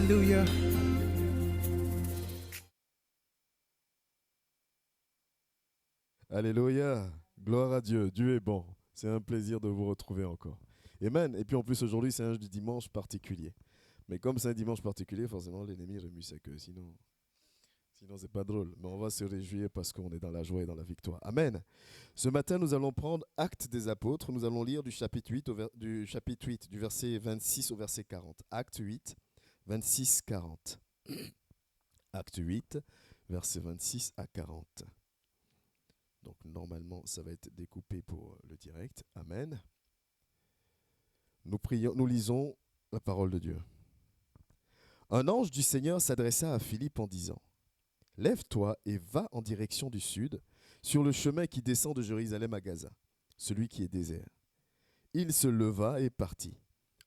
Hallelujah. Alléluia, gloire à Dieu, Dieu est bon. C'est un plaisir de vous retrouver encore. Amen. Et puis en plus aujourd'hui c'est un dimanche particulier. Mais comme c'est un dimanche particulier, forcément l'ennemi remue sa queue. Sinon c'est pas drôle. Mais on va se réjouir parce qu'on est dans la joie et dans la victoire. Amen. Ce matin nous allons prendre Actes des Apôtres. Nous allons lire du chapitre 8, du verset 26 au verset 40. Acte 8, 26, 40. Acte 8, verset 26 à 40. Donc normalement, ça va être découpé pour le direct. Amen. Nous lisons la parole de Dieu. Un ange du Seigneur s'adressa à Philippe en disant : Lève-toi et va en direction du sud, sur le chemin qui descend de Jérusalem à Gaza, celui qui est désert. Il se leva et partit.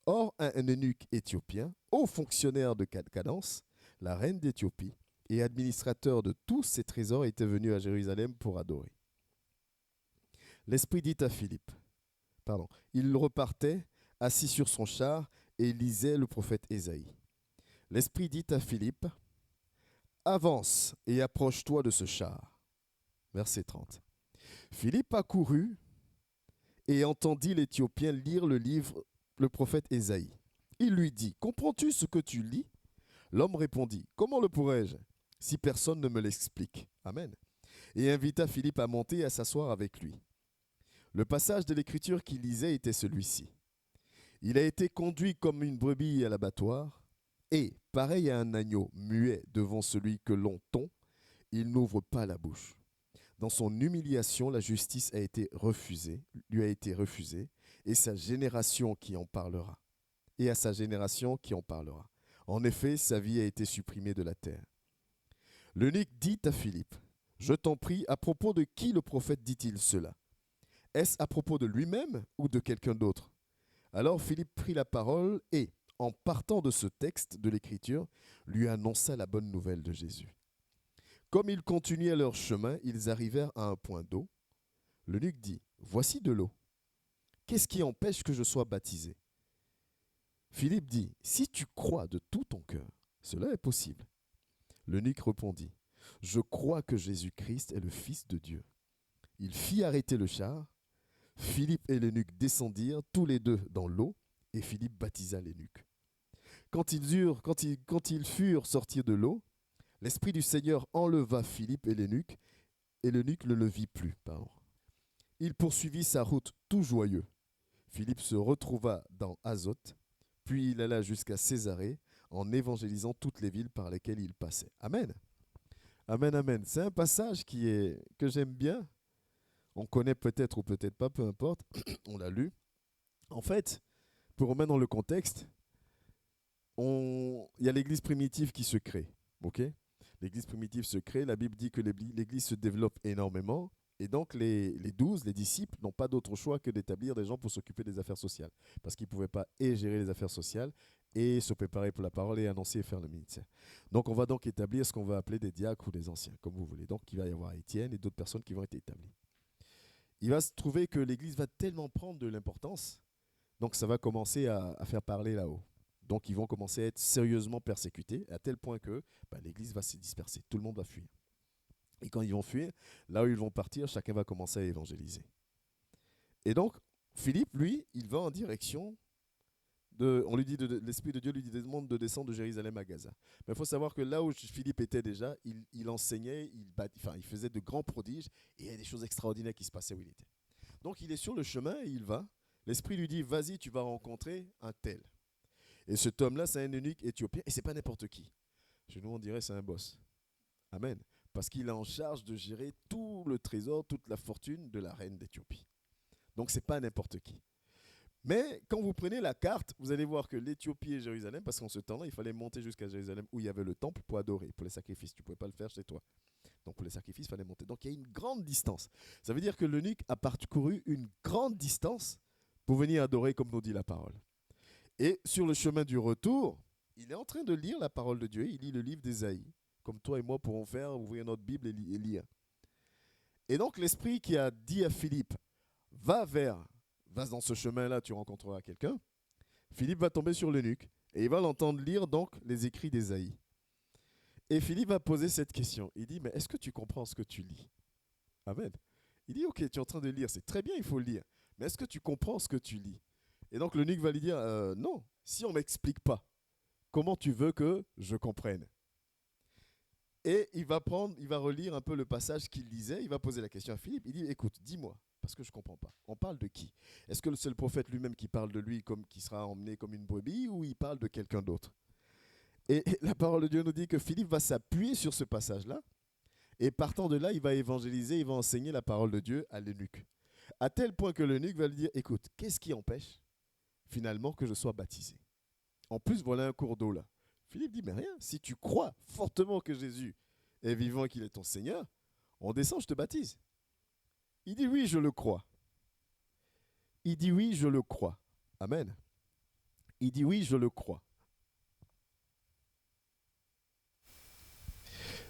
Or, un eunuque éthiopien, haut fonctionnaire de Cadence, la reine d'Éthiopie, et administrateur de tous ses trésors, était venu à Jérusalem pour adorer. L'Esprit dit à Philippe, il repartait, assis sur son char, et lisait le prophète Ésaïe. L'Esprit dit à Philippe, avance et approche-toi de ce char. Verset 30. Philippe accourut et entendit l'Éthiopien lire le prophète Ésaïe. Il lui dit, comprends-tu ce que tu lis ? L'homme répondit, comment le pourrais-je, si personne ne me l'explique ? Amen. Et invita Philippe à monter et à s'asseoir avec lui. Le passage de l'écriture qu'il lisait était celui-ci. Il a été conduit comme une brebis à l'abattoir, et, pareil à un agneau muet devant celui que l'on tond, il n'ouvre pas la bouche. Dans son humiliation, la justice lui a été refusée, et à sa génération qui en parlera. En effet, sa vie a été supprimée de la terre. L'eunuque dit à Philippe, je t'en prie, à propos de qui le prophète dit-il cela ? Est-ce à propos de lui-même ou de quelqu'un d'autre ? Alors Philippe prit la parole et, en partant de ce texte de l'Écriture, lui annonça la bonne nouvelle de Jésus. Comme ils continuaient leur chemin, ils arrivèrent à un point d'eau. L'eunuque dit, voici de l'eau. Qu'est-ce qui empêche que je sois baptisé ? Philippe dit, si tu crois de tout ton cœur, cela est possible. L'eunuque répondit, je crois que Jésus-Christ est le Fils de Dieu. Il fit arrêter le char. Philippe et l'eunuque descendirent tous les deux dans l'eau, et Philippe baptisa l'eunuque. Quand ils furent sortis de l'eau, l'Esprit du Seigneur enleva Philippe et l'eunuque ne le vit plus. Il poursuivit sa route tout joyeux. Philippe se retrouva dans Azote, puis il alla jusqu'à Césarée, en évangélisant toutes les villes par lesquelles il passait. Amen. Amen, amen. C'est un passage que j'aime bien. On connaît peut-être ou peut-être pas, peu importe. On l'a lu. En fait, pour remettre dans le contexte, il y a l'église primitive qui se crée. Ok ? L'église primitive se crée. La Bible dit que l'église se développe énormément. Et donc, les 12, les disciples, n'ont pas d'autre choix que d'établir des gens pour s'occuper des affaires sociales. Parce qu'ils ne pouvaient pas gérer les affaires sociales et se préparer pour la parole et annoncer et faire le ministère. Donc, on va donc établir ce qu'on va appeler des diacres ou des anciens, comme vous voulez. Donc, il va y avoir Étienne et d'autres personnes qui vont être établies. Il va se trouver que l'église va tellement prendre de l'importance, donc ça va commencer à faire parler là-haut. Donc ils vont commencer à être sérieusement persécutés, à tel point que l'église va se disperser, tout le monde va fuir. Et quand ils vont fuir, là où ils vont partir, chacun va commencer à évangéliser. Et donc, Philippe, lui, il va en direction l'Esprit de Dieu lui demande de descendre de Jérusalem à Gaza. Mais il faut savoir que là où Philippe était déjà, il enseignait, il faisait de grands prodiges, et il y a des choses extraordinaires qui se passaient où il était. Donc il est sur le chemin et il va. L'Esprit lui dit, vas-y, tu vas rencontrer un tel. Et cet homme-là, c'est un eunuque éthiopien, et c'est pas n'importe qui. Chez nous, on dirait c'est un boss. Amen. Parce qu'il est en charge de gérer tout le trésor, toute la fortune de la reine d'Éthiopie. Donc c'est pas n'importe qui. Mais quand vous prenez la carte, vous allez voir que l'Éthiopie et Jérusalem, parce qu'en ce temps-là, il fallait monter jusqu'à Jérusalem où il y avait le temple pour adorer, pour les sacrifices. Tu ne pouvais pas le faire chez toi. Donc pour les sacrifices, il fallait monter. Donc il y a une grande distance. Ça veut dire que l'eunuque a parcouru une grande distance pour venir adorer comme nous dit la parole. Et sur le chemin du retour, il est en train de lire la parole de Dieu. Il lit le livre d'Ésaïe, comme toi et moi pourrons faire, ouvrir notre Bible et lire. Et donc l'Esprit qui a dit à Philippe, va dans ce chemin-là, tu rencontreras quelqu'un. Philippe va tomber sur l'eunuque Et il va l'entendre lire donc les écrits d'Ésaïe. Et Philippe va poser cette question. Il dit, mais est-ce que tu comprends ce que tu lis? Amen. Il dit, ok, tu es en train de lire, c'est très bien, il faut le lire. Mais est-ce que tu comprends ce que tu lis? Et donc l'eunuque va lui dire, non, si on ne m'explique pas, comment tu veux que je comprenne? Et il va relire un peu le passage qu'il lisait, il va poser la question à Philippe, il dit, écoute, dis-moi, parce que je ne comprends pas, on parle de qui? Est-ce que c'est le prophète lui-même qui parle de lui comme qui sera emmené comme une brebis, ou il parle de quelqu'un d'autre? Et la parole de Dieu nous dit que Philippe va s'appuyer sur ce passage-là, et partant de là, il va évangéliser, il va enseigner la parole de Dieu à l'eunuque. À tel point que l'eunuque va lui dire, écoute, qu'est-ce qui empêche finalement que je sois baptisé? En plus, voilà un cours d'eau là. Philippe dit, mais rien, si tu crois fortement que Jésus est vivant et qu'il est ton Seigneur, on descend, je te baptise. Il dit, oui, je le crois. Il dit, oui, je le crois. Amen. Il dit, oui, je le crois.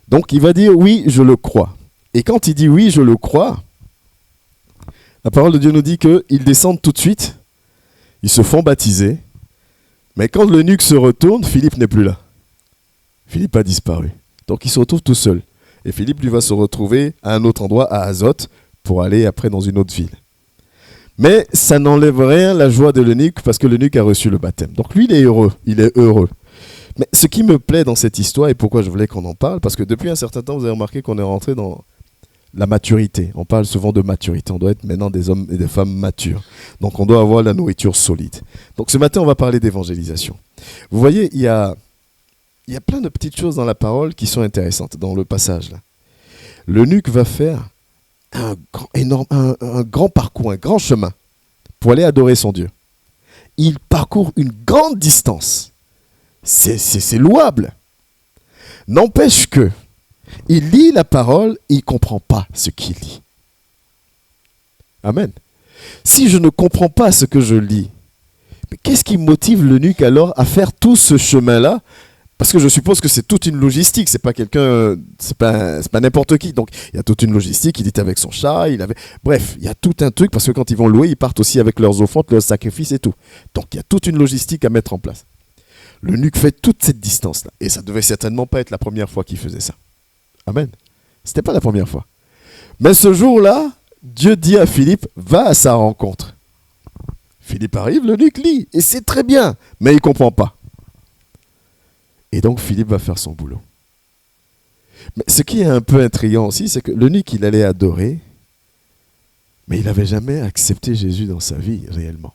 Donc, il va dire, oui, je le crois. Et quand il dit, oui, je le crois, la parole de Dieu nous dit qu'ils descendent tout de suite, ils se font baptiser, mais quand l'eunuque se retourne, Philippe n'est plus là. Philippe a disparu. Donc il se retrouve tout seul. Et Philippe lui va se retrouver à un autre endroit, à Azote, pour aller après dans une autre ville. Mais ça n'enlève rien la joie de l'eunuque, parce que l'eunuque a reçu le baptême. Donc lui, il est heureux. Mais ce qui me plaît dans cette histoire, et pourquoi je voulais qu'on en parle, parce que depuis un certain temps, vous avez remarqué qu'on est rentré dans la maturité. On parle souvent de maturité. On doit être maintenant des hommes et des femmes matures. Donc on doit avoir la nourriture solide. Donc ce matin, on va parler d'évangélisation. Vous voyez, il y a plein de petites choses dans la parole qui sont intéressantes dans le passage là. L'eunuque va faire un grand parcours, un grand chemin pour aller adorer son Dieu. Il parcourt une grande distance. C'est louable. N'empêche que il lit la parole et il ne comprend pas ce qu'il lit. Amen. Si je ne comprends pas ce que je lis, mais qu'est-ce qui motive l'eunuque alors à faire tout ce chemin-là? Parce que je suppose que c'est toute une logistique, c'est pas quelqu'un, c'est pas n'importe qui. Donc il y a toute une logistique, il était avec son chat, bref, il y a tout un truc, parce que quand ils vont louer, ils partent aussi avec leurs offrandes, leurs sacrifices et tout. Donc il y a toute une logistique à mettre en place. L'eunuque fait toute cette distance-là, et ça devait certainement pas être la première fois qu'il faisait ça. Amen. C'était pas la première fois. Mais ce jour-là, Dieu dit à Philippe, va à sa rencontre. Philippe arrive, l'eunuque lit, et c'est très bien, mais il ne comprend pas. Et donc Philippe va faire son boulot. Mais ce qui est un peu intriguant aussi, c'est que l'eunuque, il allait adorer, mais il n'avait jamais accepté Jésus dans sa vie, réellement.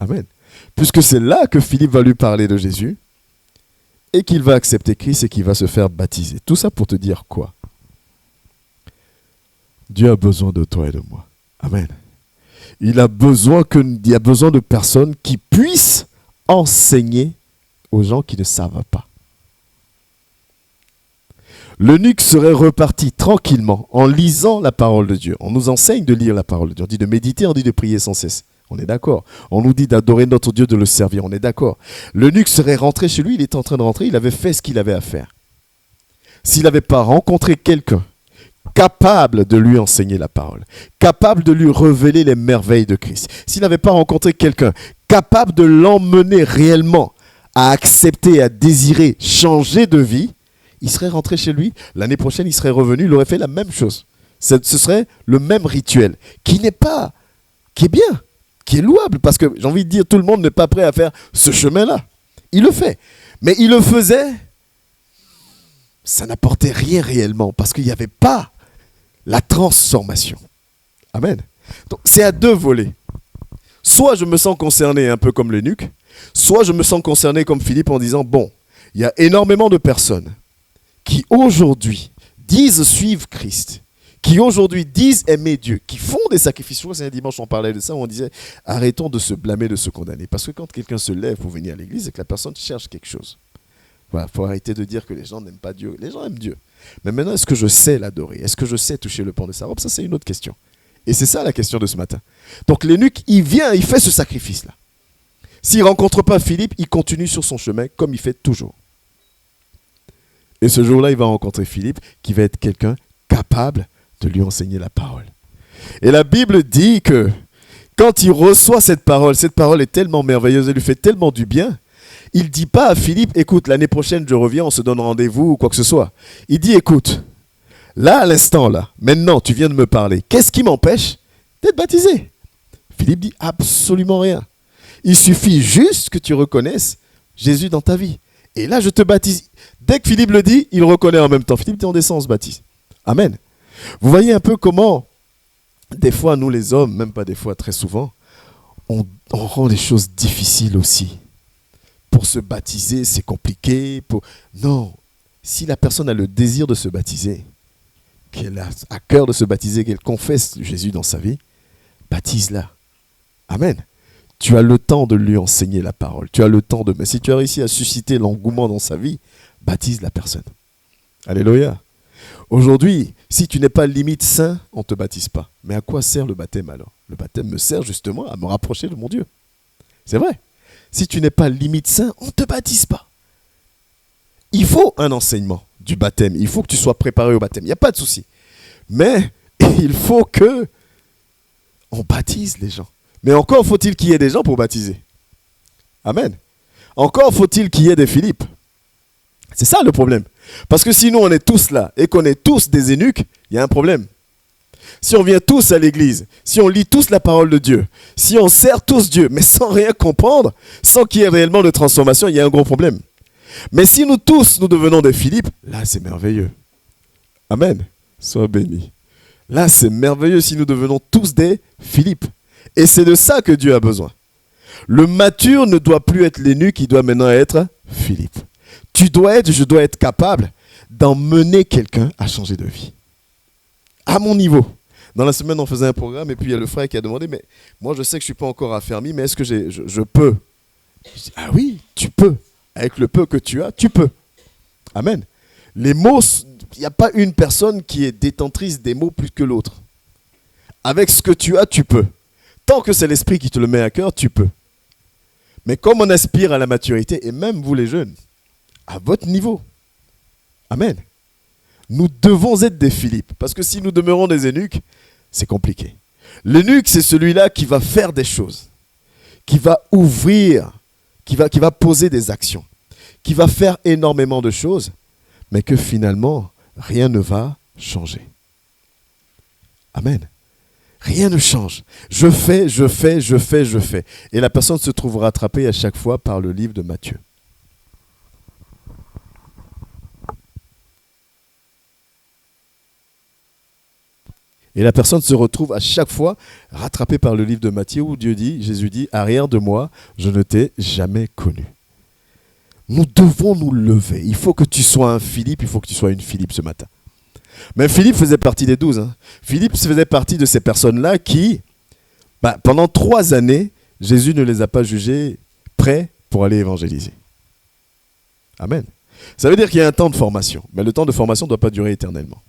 Amen. Puisque c'est là que Philippe va lui parler de Jésus, et qu'il va accepter Christ et qu'il va se faire baptiser. Tout ça pour te dire quoi? Dieu a besoin de toi et de moi. Amen. Il y a besoin de personnes qui puissent enseigner aux gens qui ne savent pas. L'eunuque serait reparti tranquillement en lisant la parole de Dieu. On nous enseigne de lire la parole de Dieu. On dit de méditer, on dit de prier sans cesse. On est d'accord. On nous dit d'adorer notre Dieu, de le servir. On est d'accord. L'eunuque serait rentré chez lui, il était en train de rentrer, il avait fait ce qu'il avait à faire. S'il n'avait pas rencontré quelqu'un capable de lui enseigner la parole, capable de lui révéler les merveilles de Christ, s'il n'avait pas rencontré quelqu'un capable de l'emmener réellement à accepter, à désirer, changer de vie, il serait rentré chez lui, l'année prochaine il serait revenu, il aurait fait la même chose. Ce serait le même rituel, qui est bien, qui est louable, parce que j'ai envie de dire, tout le monde n'est pas prêt à faire ce chemin-là. Il le fait, mais il le faisait, ça n'apportait rien réellement, parce qu'il n'y avait pas la transformation. Amen. Donc c'est à deux volets. Soit je me sens concerné un peu comme l'eunuque, soit je me sens concerné comme Philippe en disant, bon, il y a énormément de personnes qui aujourd'hui disent suivre Christ, qui aujourd'hui disent aimer Dieu, qui font des sacrifices. Je crois que c'est un dimanche on parlait de ça, où on disait, arrêtons de se blâmer, de se condamner. Parce que quand quelqu'un se lève pour venir à l'église, c'est que la personne cherche quelque chose. Voilà, faut arrêter de dire que les gens n'aiment pas Dieu. Les gens aiment Dieu. Mais maintenant, est-ce que je sais l'adorer? Est-ce que je sais toucher le pan de sa robe? Ça, c'est une autre question. Et c'est ça la question de ce matin. Donc l'eunuque, il vient, il fait ce sacrifice-là. S'il ne rencontre pas Philippe, il continue sur son chemin comme il fait toujours. Et ce jour-là, il va rencontrer Philippe, qui va être quelqu'un capable de lui enseigner la parole. Et la Bible dit que quand il reçoit cette parole est tellement merveilleuse, elle lui fait tellement du bien, Il ne dit pas à Philippe, écoute, l'année prochaine je reviens, on se donne rendez-vous ou quoi que ce soit. Il dit, écoute, là, à l'instant, là, maintenant, tu viens de me parler. Qu'est-ce qui m'empêche d'être baptisé? Philippe dit absolument rien. Il suffit juste que tu reconnaisses Jésus dans ta vie. Et là, je te baptise. Dès que Philippe le dit, il reconnaît en même temps. Philippe dit, on descend, on se baptise. Amen. Vous voyez un peu comment, des fois, nous les hommes, même pas des fois, très souvent, on rend les choses difficiles aussi. Pour se baptiser, c'est compliqué. Non. Si la personne a le désir de se baptiser, qu'elle a à cœur de se baptiser, qu'elle confesse Jésus dans sa vie, baptise-la. Amen. Tu as le temps de lui enseigner la parole. Tu as le temps de... Mais si tu as réussi à susciter l'engouement dans sa vie, baptise la personne. Alléluia. Aujourd'hui, si tu n'es pas limite saint, on ne te baptise pas. Mais à quoi sert le baptême alors? Le baptême me sert justement à me rapprocher de mon Dieu. C'est vrai. Si tu n'es pas limite saint, on ne te baptise pas. Il faut un enseignement du baptême. Il faut que tu sois préparé au baptême. Il n'y a pas de souci. Mais il faut que on baptise les gens. Mais encore faut-il qu'il y ait des gens pour baptiser. Amen. Encore faut-il qu'il y ait des Philippe. C'est ça le problème. Parce que si nous on est tous là et qu'on est tous des eunuques, il y a un problème. Si on vient tous à l'église, si on lit tous la parole de Dieu, si on sert tous Dieu, mais sans rien comprendre, sans qu'il y ait réellement de transformation, il y a un gros problème. Mais si nous tous, nous devenons des Philippe, là c'est merveilleux. Amen. Sois béni. Là c'est merveilleux si nous devenons tous des Philippe. Et c'est de ça que Dieu a besoin. Le mature ne doit plus être l'eunuque, il doit maintenant être Philippe. Je dois être capable d'emmener quelqu'un à changer de vie. À mon niveau. Dans la semaine, on faisait un programme et puis il y a le frère qui a demandé, mais moi je sais que je ne suis pas encore affermi, mais est-ce que je peux? Je dis, ah oui, tu peux. Avec le peu que tu as, tu peux. Amen. Les mots, il n'y a pas une personne qui est détentrice des mots plus que l'autre. Avec ce que tu as, tu peux. Tant que c'est l'esprit qui te le met à cœur, tu peux. Mais comme on aspire à la maturité, et même vous les jeunes, à votre niveau, amen, nous devons être des Philippe. Parce que si nous demeurons des eunuques, c'est compliqué. L'eunuque, c'est celui-là qui va faire des choses, qui va ouvrir, qui va poser des actions, qui va faire énormément de choses, mais que finalement, rien ne va changer. Amen. Rien ne change. Je fais. Et la personne se trouve rattrapée à chaque fois par le livre de Matthieu. Et la personne se retrouve à chaque fois rattrapée par le livre de Matthieu où Jésus dit, arrière de moi, je ne t'ai jamais connu. Nous devons nous lever. Il faut que tu sois un Philippe, il faut que tu sois une Philippe ce matin. Mais Philippe faisait partie des 12. Philippe faisait partie de ces personnes-là qui, pendant 3 années, Jésus ne les a pas jugés prêts pour aller évangéliser. Amen. Ça veut dire qu'il y a un temps de formation. Mais le temps de formation ne doit pas durer éternellement.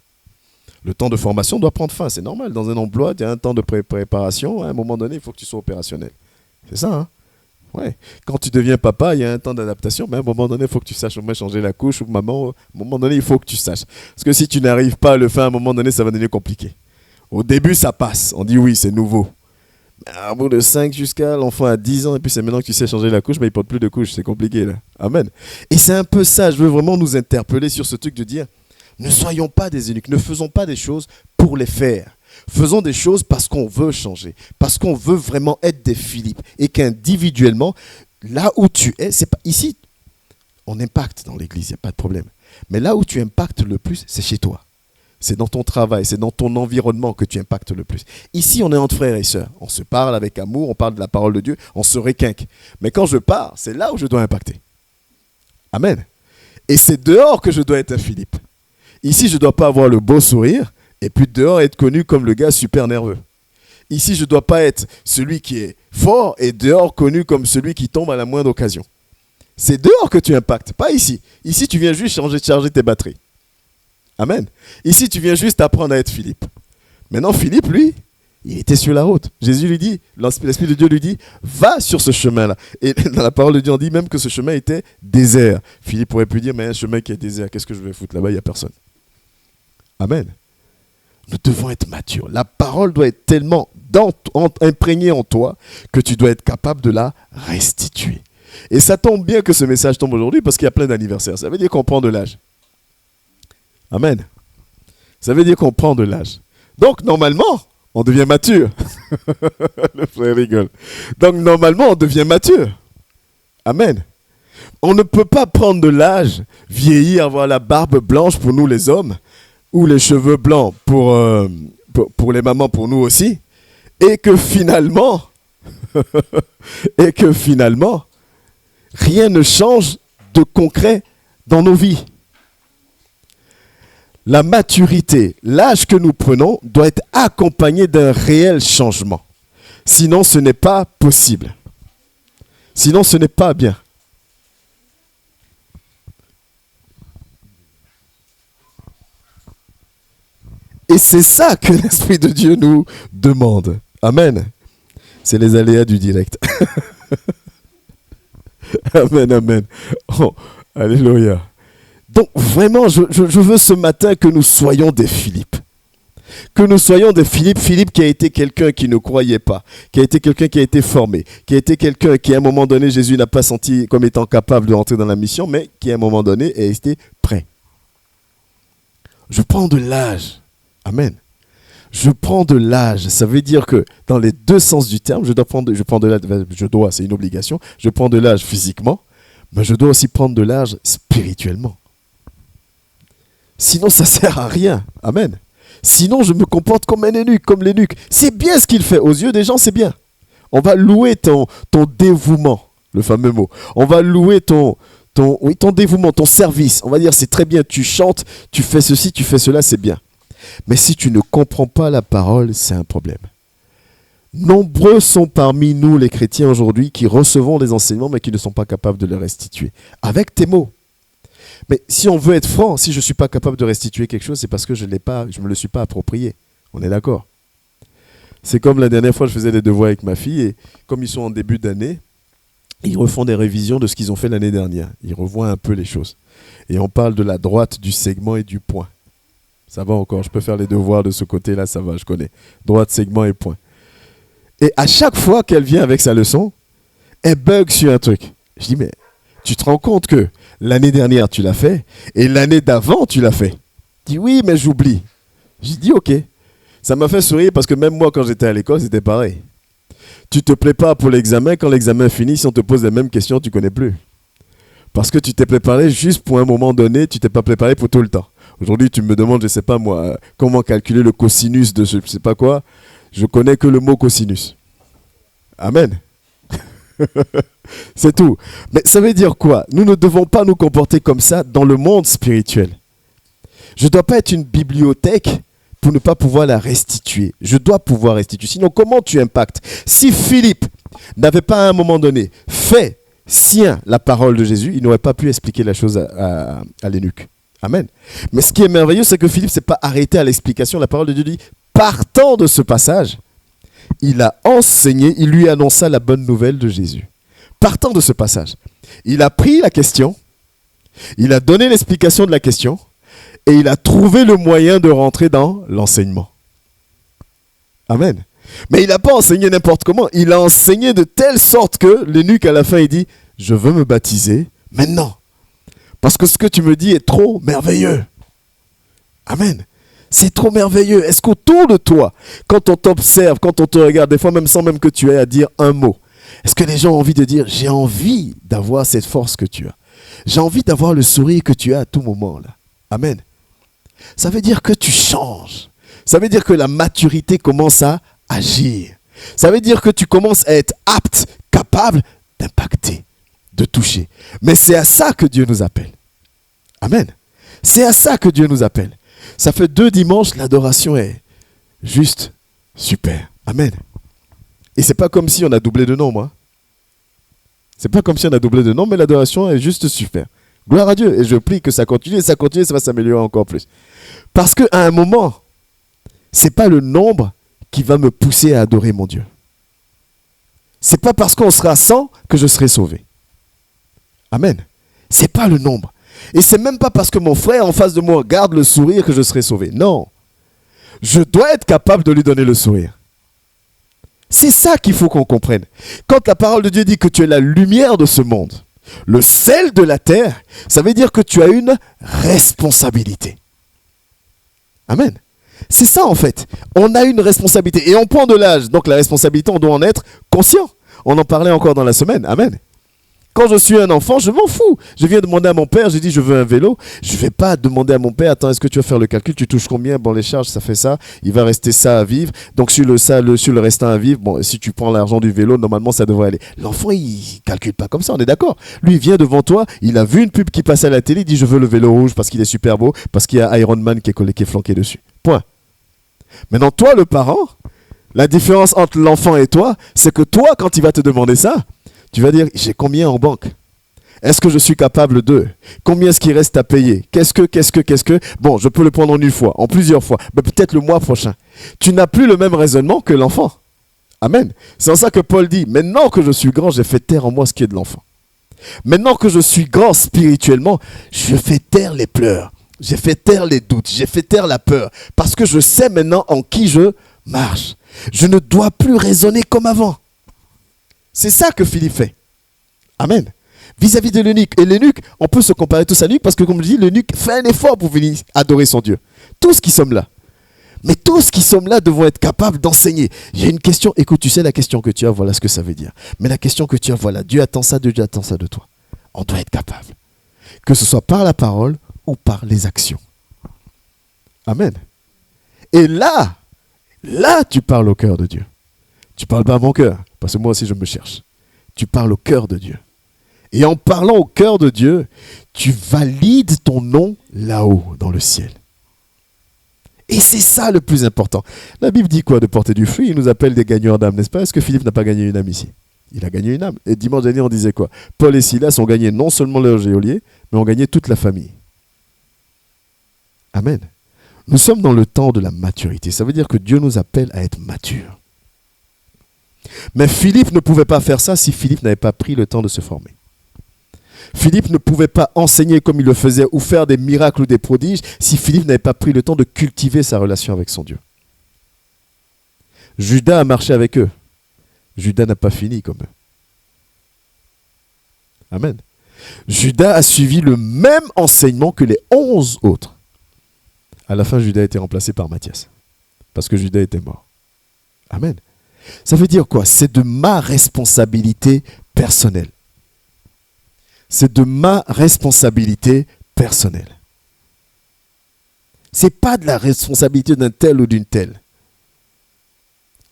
Le temps de formation doit prendre fin. C'est normal. Dans un emploi, il y a un temps de préparation. À un moment donné, il faut que tu sois opérationnel. C'est ça, hein? Ouais. Quand tu deviens papa, il y a un temps d'adaptation, mais à un moment donné, il faut que tu saches au moins changer la couche, ou maman, à un moment donné, il faut que tu saches. Parce que si tu n'arrives pas à le faire, à un moment donné, ça va devenir compliqué. Au début, ça passe. On dit oui, c'est nouveau. Mais à bout de 5 jusqu'à l'enfant à 10 ans, et puis c'est maintenant que tu sais changer la couche, mais il ne porte plus de couche. C'est compliqué, là. Amen. Et c'est un peu ça. Je veux vraiment nous interpeller sur ce truc de dire, ne soyons pas des eunuques, ne faisons pas des choses pour les faire. Faisons des choses parce qu'on veut changer, parce qu'on veut vraiment être des Philippe et qu'individuellement, là où tu es, c'est pas ici, on impacte dans l'église, il n'y a pas de problème. Mais là où tu impactes le plus, c'est chez toi. C'est dans ton travail, c'est dans ton environnement que tu impactes le plus. Ici, on est entre frères et sœurs. On se parle avec amour, on parle de la parole de Dieu, on se requinque. Mais quand je pars, c'est là où je dois impacter. Amen. Et c'est dehors que je dois être un Philippe. Ici, je ne dois pas avoir le beau sourire, et puis dehors être connu comme le gars super nerveux. Ici, je ne dois pas être celui qui est fort et dehors connu comme celui qui tombe à la moindre occasion. C'est dehors que tu impactes, pas ici. Ici, tu viens juste charger tes batteries. Amen. Ici, tu viens juste apprendre à être Philippe. Maintenant, Philippe, lui, il était sur la route. Jésus lui dit, l'Esprit de Dieu lui dit, va sur ce chemin-là. Et dans la parole de Dieu, on dit même que ce chemin était désert. Philippe aurait pu dire, mais un chemin qui est désert, qu'est-ce que je vais foutre là-bas? Il n'y a personne. Amen. Nous devons être matures. La parole doit être tellement imprégnée en toi que tu dois être capable de la restituer. Et ça tombe bien que ce message tombe aujourd'hui parce qu'il y a plein d'anniversaires. Ça veut dire qu'on prend de l'âge. Amen. Ça veut dire qu'on prend de l'âge. Donc, normalement, on devient mature. Le frère rigole. Donc, normalement, on devient mature. Amen. On ne peut pas prendre de l'âge, vieillir, avoir la barbe blanche pour nous les hommes, ou les cheveux blancs pour les mamans, pour nous aussi, et que finalement, rien ne change de concret dans nos vies. La maturité, l'âge que nous prenons, doit être accompagné d'un réel changement. Sinon, ce n'est pas possible. Sinon, ce n'est pas bien. Et c'est ça que l'Esprit de Dieu nous demande. Amen. C'est les aléas du direct. Amen, amen. Oh, alléluia. Donc vraiment, je veux ce matin que nous soyons des Philippe. Que nous soyons des Philippe. Philippe qui a été quelqu'un qui ne croyait pas, qui a été quelqu'un qui a été formé, qui a été quelqu'un qui à un moment donné, Jésus n'a pas senti comme étant capable de rentrer dans la mission, mais qui à un moment donné a été prêt. Je prends de l'âge. Amen. Je prends de l'âge. Ça veut dire que dans les deux sens du terme, c'est une obligation. Je prends de l'âge physiquement, mais je dois aussi prendre de l'âge spirituellement. Sinon, ça ne sert à rien. Amen. Sinon, je me comporte comme un eunuque, comme l'eunuque. C'est bien ce qu'il fait. Aux yeux des gens, c'est bien. On va louer ton dévouement, le fameux mot. On va louer ton dévouement, ton service. On va dire, c'est très bien, tu chantes, tu fais ceci, tu fais cela, c'est bien. Mais si tu ne comprends pas la parole, c'est un problème. Nombreux sont parmi nous, les chrétiens aujourd'hui, qui recevons des enseignements, mais qui ne sont pas capables de les restituer. Avec tes mots. Mais si on veut être franc, si je ne suis pas capable de restituer quelque chose, c'est parce que je ne me le suis pas approprié. On est d'accord? C'est comme la dernière fois, je faisais des devoirs avec ma fille, et comme ils sont en début d'année, ils refont des révisions de ce qu'ils ont fait l'année dernière. Ils revoient un peu les choses. Et on parle de la droite, du segment et du point. Ça va encore, je peux faire les devoirs de ce côté-là, ça va, je connais. Droite, segment et point. Et à chaque fois qu'elle vient avec sa leçon, elle bug sur un truc. Je dis, mais tu te rends compte que l'année dernière, tu l'as fait, et l'année d'avant, tu l'as fait. Je dis, oui, mais j'oublie. J'ai dit, ok. Ça m'a fait sourire parce que même moi, quand j'étais à l'école, c'était pareil. Tu te prépares pour l'examen, quand l'examen finit, si on te pose les mêmes questions, tu ne connais plus. Parce que tu t'es préparé juste pour un moment donné, tu ne t'es pas préparé pour tout le temps. Aujourd'hui, tu me demandes, je ne sais pas moi, comment calculer le cosinus de je ne sais pas quoi. Je connais que le mot cosinus. Amen. C'est tout. Mais ça veut dire quoi? Nous ne devons pas nous comporter comme ça dans le monde spirituel. Je ne dois pas être une bibliothèque pour ne pas pouvoir la restituer. Je dois pouvoir restituer. Sinon, comment tu impactes? Si Philippe n'avait pas à un moment donné fait sien la parole de Jésus, il n'aurait pas pu expliquer la chose à l'eunuque. Amen. Mais ce qui est merveilleux, c'est que Philippe ne s'est pas arrêté à l'explication. La parole de Dieu dit, partant de ce passage, il a enseigné, il lui annonça la bonne nouvelle de Jésus. Partant de ce passage, il a pris la question, il a donné l'explication de la question, et il a trouvé le moyen de rentrer dans l'enseignement. Amen. Mais il n'a pas enseigné n'importe comment. Il a enseigné de telle sorte que l'eunuque, à la fin, il dit, je veux me baptiser maintenant. Parce que ce que tu me dis est trop merveilleux. Amen. C'est trop merveilleux. Est-ce qu'autour de toi, quand on t'observe, quand on te regarde, des fois même sans même que tu aies à dire un mot, est-ce que les gens ont envie de dire, j'ai envie d'avoir cette force que tu as. J'ai envie d'avoir le sourire que tu as à tout moment là. Amen. Ça veut dire que tu changes. Ça veut dire que la maturité commence à agir. Ça veut dire que tu commences à être apte, capable d'impacter, de toucher. Mais c'est à ça que Dieu nous appelle. Amen. C'est à ça que Dieu nous appelle. Ça fait 2 dimanches, l'adoration est juste super. Amen. Et c'est pas comme si on a doublé de nombre. Hein. C'est pas comme si on a doublé de nombre, mais l'adoration est juste super. Gloire à Dieu. Et je prie que ça continue, et ça continue, ça va s'améliorer encore plus. Parce qu'à un moment, c'est pas le nombre qui va me pousser à adorer mon Dieu. C'est pas parce qu'on sera 100 que je serai sauvé. Amen. C'est pas le nombre. Et c'est même pas parce que mon frère en face de moi garde le sourire que je serai sauvé. Non. Je dois être capable de lui donner le sourire. C'est ça qu'il faut qu'on comprenne. Quand la parole de Dieu dit que tu es la lumière de ce monde, le sel de la terre, ça veut dire que tu as une responsabilité. Amen. C'est ça en fait. On a une responsabilité. Et on prend de l'âge. Donc la responsabilité, on doit en être conscient. On en parlait encore dans la semaine. Amen. Quand je suis un enfant, je m'en fous. Je viens demander à mon père, j'ai dit je veux un vélo. Je ne vais pas demander à mon père, attends, est-ce que tu vas faire le calcul, tu touches combien? Bon, les charges, ça fait ça. Il va rester ça à vivre. Donc sur le restant à vivre, bon, si tu prends l'argent du vélo, normalement ça devrait aller. L'enfant, il ne calcule pas comme ça, on est d'accord. Lui, il vient devant toi, il a vu une pub qui passe à la télé, il dit je veux le vélo rouge parce qu'il est super beau, parce qu'il y a Iron Man qui est flanqué dessus. Point. Maintenant, toi, le parent, la différence entre l'enfant et toi, c'est que toi, quand il va te demander ça, tu vas dire, j'ai combien en banque? Est-ce que je suis capable de? Combien est-ce qu'il reste à payer? Qu'est-ce que? Bon, je peux le prendre en une fois, en plusieurs fois, mais peut-être le mois prochain. Tu n'as plus le même raisonnement que l'enfant. Amen. C'est en ça que Paul dit, maintenant que je suis grand, j'ai fait taire en moi ce qui est de l'enfant. Maintenant que je suis grand spirituellement, je fais taire les pleurs. J'ai fait taire les doutes, j'ai fait taire la peur, parce que je sais maintenant en qui je marche. Je ne dois plus raisonner comme avant. C'est ça que Philippe fait. Amen. Vis-à-vis de l'eunuque. Et l'eunuque, on peut se comparer tous à l'eunuque parce que, comme je dis, l'eunuque fait un effort pour venir adorer son Dieu. Tous qui sommes là. Mais tous qui sommes là devons être capables d'enseigner. J'ai une question. Écoute, tu sais la question que tu as, voilà ce que ça veut dire. Mais la question que tu as, voilà, Dieu attend ça de Dieu, attend ça de toi. On doit être capable. Que ce soit par la parole ou par les actions. Amen. Et là, tu parles au cœur de Dieu. Tu parles pas à mon cœur, parce que moi aussi je me cherche. Tu parles au cœur de Dieu. Et en parlant au cœur de Dieu, tu valides ton nom là-haut, dans le ciel. Et c'est ça le plus important. La Bible dit quoi? De porter du fruit. Il nous appelle des gagneurs d'âme, n'est-ce pas? Est-ce que Philippe n'a pas gagné une âme ici? Il a gagné une âme. Et dimanche dernier, on disait quoi? Paul et Silas ont gagné non seulement leur geôlier, mais ont gagné toute la famille. Amen. Nous sommes dans le temps de la maturité. Ça veut dire que Dieu nous appelle à être matures. Mais Philippe ne pouvait pas faire ça si Philippe n'avait pas pris le temps de se former. Philippe ne pouvait pas enseigner comme il le faisait ou faire des miracles ou des prodiges si Philippe n'avait pas pris le temps de cultiver sa relation avec son Dieu. Judas a marché avec eux. Judas n'a pas fini comme eux. Amen. Judas a suivi le même enseignement que les 11 autres. À la fin, Judas a été remplacé par Matthias. Parce que Judas était mort. Amen. Ça veut dire quoi? C'est de ma responsabilité personnelle. C'est de ma responsabilité personnelle. Ce n'est pas de la responsabilité d'un tel ou d'une telle.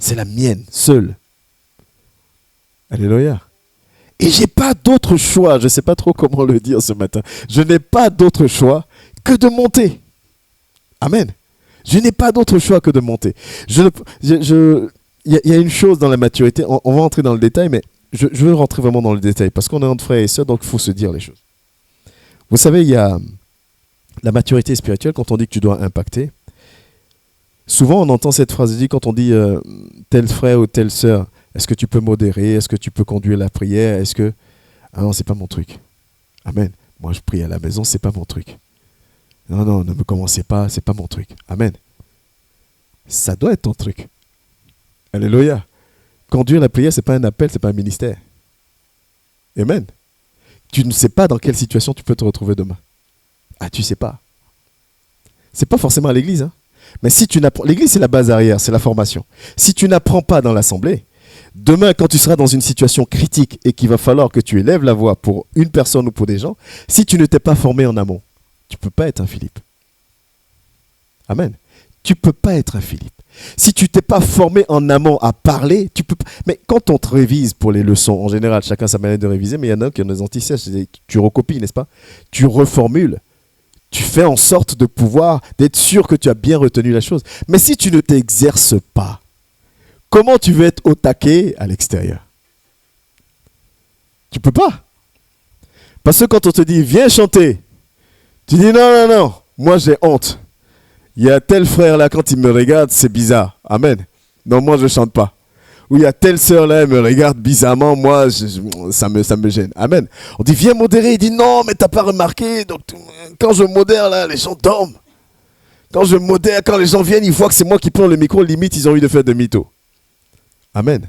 C'est la mienne, seule. Alléluia. Et je n'ai pas d'autre choix, je ne sais pas trop comment le dire ce matin, je n'ai pas d'autre choix que de monter. Amen. Je n'ai pas d'autre choix que de monter. Il y a une chose dans la maturité, on va entrer dans le détail, mais je veux rentrer vraiment dans le détail, parce qu'on est entre frères et sœurs, donc il faut se dire les choses. Vous savez, il y a la maturité spirituelle, quand on dit que tu dois impacter. Souvent, on entend cette phrase dit quand on dit tel frère ou telle sœur, est-ce que tu peux modérer? Est-ce que tu peux conduire la prière? Est-ce que... Ah non, c'est pas mon truc. Amen. Moi, je prie à la maison, c'est pas mon truc. Non, ne me commencez pas, c'est pas mon truc. Amen. Ça doit être ton truc. Alléluia. Conduire la prière, c'est pas un appel, c'est pas un ministère. Amen. Tu ne sais pas dans quelle situation tu peux te retrouver demain. Ah, tu sais pas. C'est pas forcément à l'église, hein. Mais si tu n'apprends, l'église c'est la base arrière, c'est la formation. Si tu n'apprends pas dans l'assemblée, demain quand tu seras dans une situation critique et qu'il va falloir que tu élèves la voix pour une personne ou pour des gens, si tu ne t'es pas formé en amont, tu ne peux pas être un Philippe. Amen. Tu ne peux pas être un Philippe. Si tu t'es pas formé en amont à parler, tu peux pas. Mais quand on te révise pour les leçons, en général, chacun sa manière de réviser, mais il y en a qui ont des antisèches, tu recopies, n'est-ce pas? Tu reformules. Tu fais en sorte de pouvoir, d'être sûr que tu as bien retenu la chose. Mais si tu ne t'exerces pas, comment tu veux être au taquet à l'extérieur? Tu peux pas. Parce que quand on te dit, viens chanter, tu dis, non, moi j'ai honte. Il y a tel frère là, quand il me regarde, c'est bizarre. Amen. Non, moi je ne chante pas. Ou il y a telle sœur là, elle me regarde bizarrement, moi ça me gêne. Amen. On dit viens modérer, il dit non mais t'as pas remarqué, donc quand je modère là, les gens dorment. Quand je modère, quand les gens viennent, ils voient que c'est moi qui prends le micro, limite ils ont envie de faire demi-tour. Amen.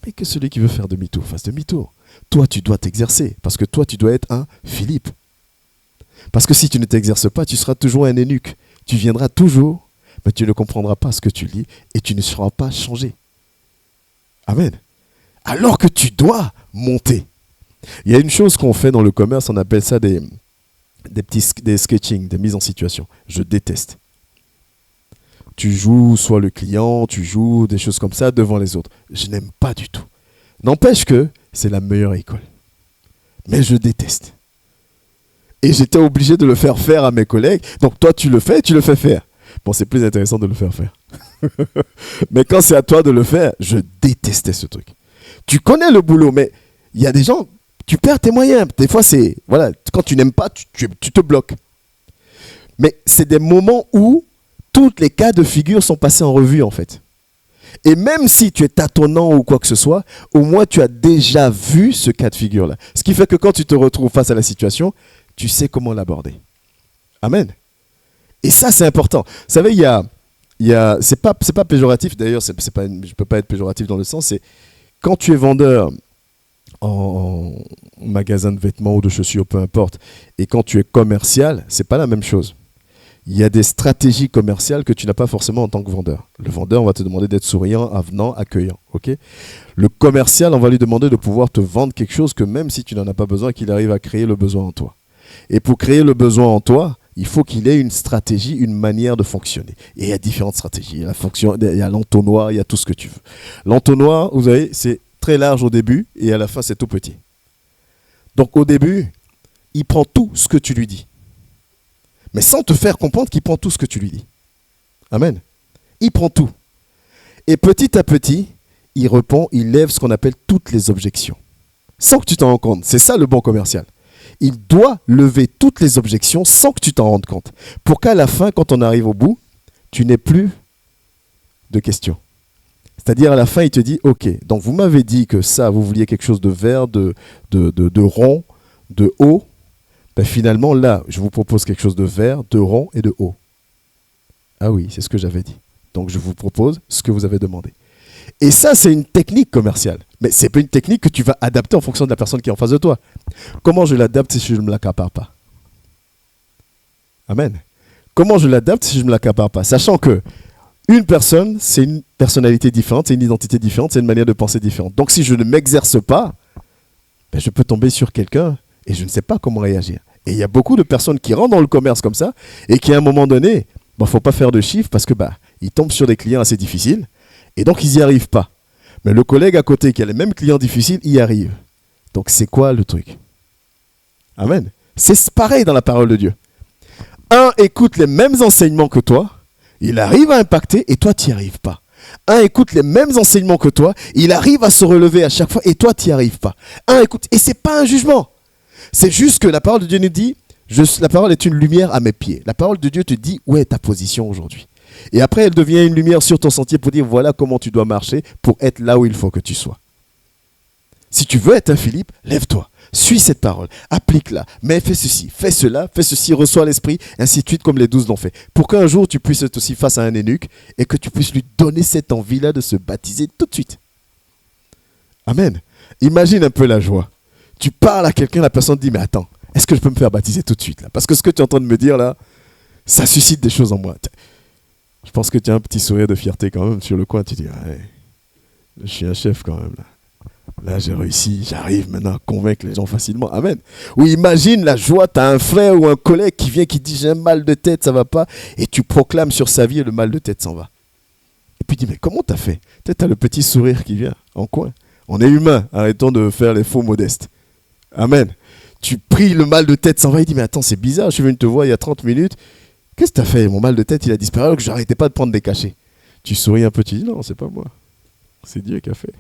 Mais que celui qui veut faire demi-tour fasse demi-tour. Toi, tu dois t'exercer, parce que toi, tu dois être un Philippe. Parce que si tu ne t'exerces pas, tu seras toujours un eunuque. Tu viendras toujours, mais tu ne comprendras pas ce que tu lis et tu ne seras pas changé. Amen. Alors que tu dois monter. Il y a une chose qu'on fait dans le commerce, on appelle ça des sketching, des mises en situation. Je déteste. Tu joues soit le client, tu joues des choses comme ça devant les autres. Je n'aime pas du tout. N'empêche que c'est la meilleure école. Mais je déteste. Et j'étais obligé de le faire faire à mes collègues. Donc toi, tu le fais faire. Bon, c'est plus intéressant de le faire faire. Mais quand c'est à toi de le faire, je détestais ce truc. Tu connais le boulot, mais il y a des gens, tu perds tes moyens. Des fois, c'est, voilà, quand tu n'aimes pas, tu te bloques. Mais c'est des moments où tous les cas de figure sont passés en revue, en fait. Et même si tu es tâtonnant ou quoi que ce soit, au moins tu as déjà vu ce cas de figure-là. Ce qui fait que quand tu te retrouves face à la situation, tu sais comment l'aborder. Amen. Et ça, c'est important. Vous savez, c'est pas péjoratif, d'ailleurs, je ne peux pas être péjoratif dans le sens, c'est quand tu es vendeur en magasin de vêtements ou de chaussures, peu importe, et quand tu es commercial, c'est pas la même chose. Il y a des stratégies commerciales que tu n'as pas forcément en tant que vendeur. Le vendeur, on va te demander d'être souriant, avenant, accueillant. Okay, le commercial, on va lui demander de pouvoir te vendre quelque chose que même si tu n'en as pas besoin, qu'il arrive à créer le besoin en toi. Et pour créer le besoin en toi, il faut qu'il ait une stratégie, une manière de fonctionner. Et il y a différentes stratégies. Il y a l'entonnoir, il y a tout ce que tu veux. L'entonnoir, vous savez, c'est très large au début et à la fin, c'est tout petit. Donc au début, il prend tout ce que tu lui dis. Mais sans te faire comprendre qu'il prend tout ce que tu lui dis. Amen. Il prend tout. Et petit à petit, il répond, il lève ce qu'on appelle toutes les objections. Sans que tu t'en rendes compte. C'est ça le bon commercial. Il doit lever toutes les objections sans que tu t'en rendes compte. Pour qu'à la fin, quand on arrive au bout, tu n'aies plus de questions. C'est-à-dire à la fin, il te dit, ok, donc vous m'avez dit que ça, vous vouliez quelque chose de vert, de rond, de haut. Ben finalement, là, je vous propose quelque chose de vert, de rond et de haut. Ah oui, c'est ce que j'avais dit. Donc, je vous propose ce que vous avez demandé. Et ça, c'est une technique commerciale. Mais ce n'est pas une technique que tu vas adapter en fonction de la personne qui est en face de toi. Comment je l'adapte si je ne me l'accapare pas? Amen. Comment je l'adapte si je ne me l'accapare pas? Sachant que une personne, c'est une personnalité différente, c'est une identité différente, c'est une manière de penser différente. Donc, si je ne m'exerce pas, ben, je peux tomber sur quelqu'un et je ne sais pas comment réagir. Et il y a beaucoup de personnes qui rentrent dans le commerce comme ça et qui, à un moment donné, il ne faut pas faire de chiffres parce que ils tombent sur des clients assez difficiles et donc ils n'y arrivent pas. Mais le collègue à côté qui a les mêmes clients difficiles, y arrive. Donc c'est quoi le truc? Amen. C'est pareil dans la parole de Dieu. Un écoute les mêmes enseignements que toi, il arrive à impacter et toi, tu n'y arrives pas. Un écoute les mêmes enseignements que toi, il arrive à se relever à chaque fois et toi, tu n'y arrives pas. Un écoute, et ce n'est pas un jugement. C'est juste que la parole de Dieu nous dit, la parole est une lumière à mes pieds. La parole de Dieu te dit où est ta position aujourd'hui. Et après, elle devient une lumière sur ton sentier pour dire voilà comment tu dois marcher pour être là où il faut que tu sois. Si tu veux être un Philippe, lève-toi, suis cette parole, applique-la, mais fais ceci, fais cela, fais ceci, reçois l'esprit, ainsi de suite comme les 12 l'ont fait. Pour qu'un jour tu puisses être aussi face à un eunuque et que tu puisses lui donner cette envie-là de se baptiser tout de suite. Amen. Imagine un peu la joie. Tu parles à quelqu'un, la personne dit mais attends, est-ce que je peux me faire baptiser tout de suite là? Parce que ce que tu es en train de me dire là, ça suscite des choses en moi. Je pense que tu as un petit sourire de fierté quand même sur le coin. Tu dis ouais, je suis un chef quand même là. Là, j'ai réussi, j'arrive maintenant à convaincre les gens facilement. Amen. Ou imagine la joie, tu as un frère ou un collègue qui vient, qui dit j'ai un mal de tête, ça va pas, et tu proclames sur sa vie et le mal de tête s'en va. Et puis tu dis mais comment tu as fait? Peut-être tu as le petit sourire qui vient en coin. On est humain, arrêtons de faire les faux modestes. Amen. Tu pries, le mal de tête s'en va, il dit mais attends, c'est bizarre, je suis venu te voir il y a 30 minutes. Qu'est-ce que tu as fait? Mon mal de tête, il a disparu alors que je n'arrêtais pas de prendre des cachets. Tu souris un peu, tu dis non, c'est pas moi. C'est Dieu qui a fait.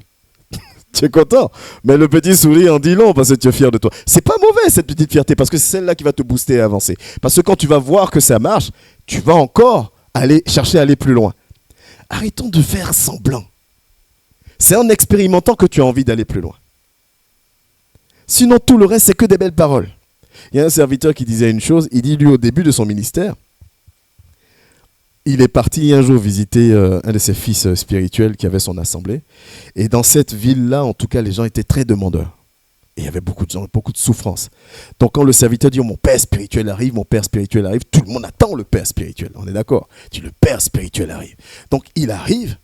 Tu es content, mais le petit sourire en dit long parce que tu es fier de toi. C'est pas mauvais cette petite fierté parce que c'est celle-là qui va te booster et avancer. Parce que quand tu vas voir que ça marche, tu vas encore chercher à aller plus loin. Arrêtons de faire semblant. C'est en expérimentant que tu as envie d'aller plus loin. Sinon, tout le reste, c'est que des belles paroles. Il y a un serviteur qui disait une chose, il dit lui au début de son ministère, il est parti un jour visiter un de ses fils spirituels qui avait son assemblée. Et dans cette ville-là, en tout cas, les gens étaient très demandeurs. Et il y avait beaucoup de gens, beaucoup de souffrance. Donc quand le serviteur dit, oh, mon père spirituel arrive, tout le monde attend le père spirituel. On est d'accord? Il dit, le père spirituel arrive. Donc il arrive,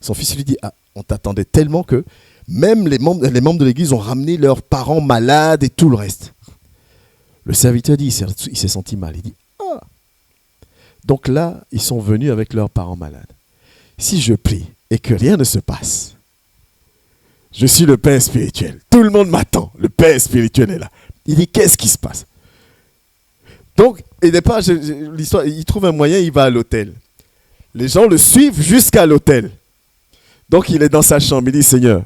son fils lui dit, ah, on t'attendait tellement que même les membres de l'église ont ramené leurs parents malades et tout le reste. Le serviteur dit, il s'est senti mal. Il dit, ah. Donc là, ils sont venus avec leurs parents malades. Si je prie et que rien ne se passe, je suis le père spirituel. Tout le monde m'attend. Le père spirituel est là. Il dit, qu'est-ce qui se passe? Donc, au départ, l'histoire, il trouve un moyen, il va à l'hôtel. Les gens le suivent jusqu'à l'hôtel. Donc, il est dans sa chambre. Il dit, Seigneur,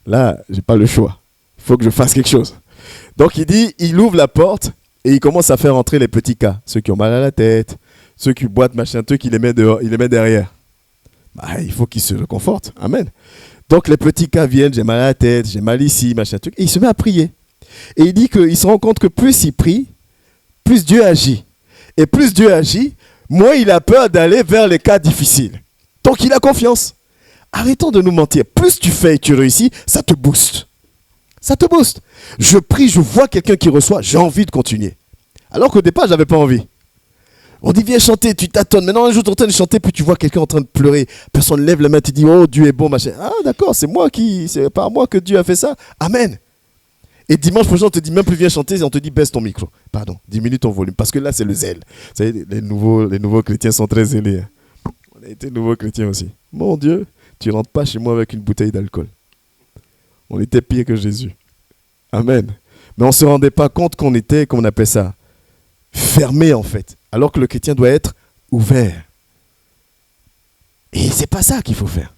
là, je n'ai pas le choix. Il faut que je fasse quelque chose. Donc, il ouvre la porte et il commence à faire entrer les petits cas. Ceux qui ont mal à la tête, ceux qui boitent, machin, ceux qui les met dehors, il les met derrière. Bah, il faut qu'ils se réconfortent. Amen. Donc les petits cas viennent, j'ai mal à la tête, j'ai mal ici, machin truc. Et il se met à prier. Et il dit qu'il se rend compte que plus il prie, plus Dieu agit. Et plus Dieu agit, moins il a peur d'aller vers les cas difficiles. Donc il a confiance. Arrêtons de nous mentir. Plus tu fais et tu réussis, ça te booste. Ça te booste. Je prie, je vois quelqu'un qui reçoit, j'ai envie de continuer. Alors qu'au départ, je n'avais pas envie. On dit, viens chanter, tu tâtonnes. Maintenant, un jour, tu es en train de chanter, puis tu vois quelqu'un en train de pleurer. Personne lève la main, tu dis, oh, Dieu est bon, machin. Ah, d'accord, c'est par moi que Dieu a fait ça. Amen. Et dimanche prochain, on te dit, même plus viens chanter, et on te dit, baisse ton micro. Pardon, diminue ton volume. Parce que là, c'est le zèle. Vous savez, les nouveaux chrétiens sont très zélés. On a été nouveaux chrétiens aussi. Mon Dieu, tu ne rentres pas chez moi avec une bouteille d'alcool. On était pire que Jésus. Amen. Mais on ne se rendait pas compte qu'on était, comment on appelle ça, fermé en fait. Alors que le chrétien doit être ouvert. Et c'est pas ça qu'il faut faire.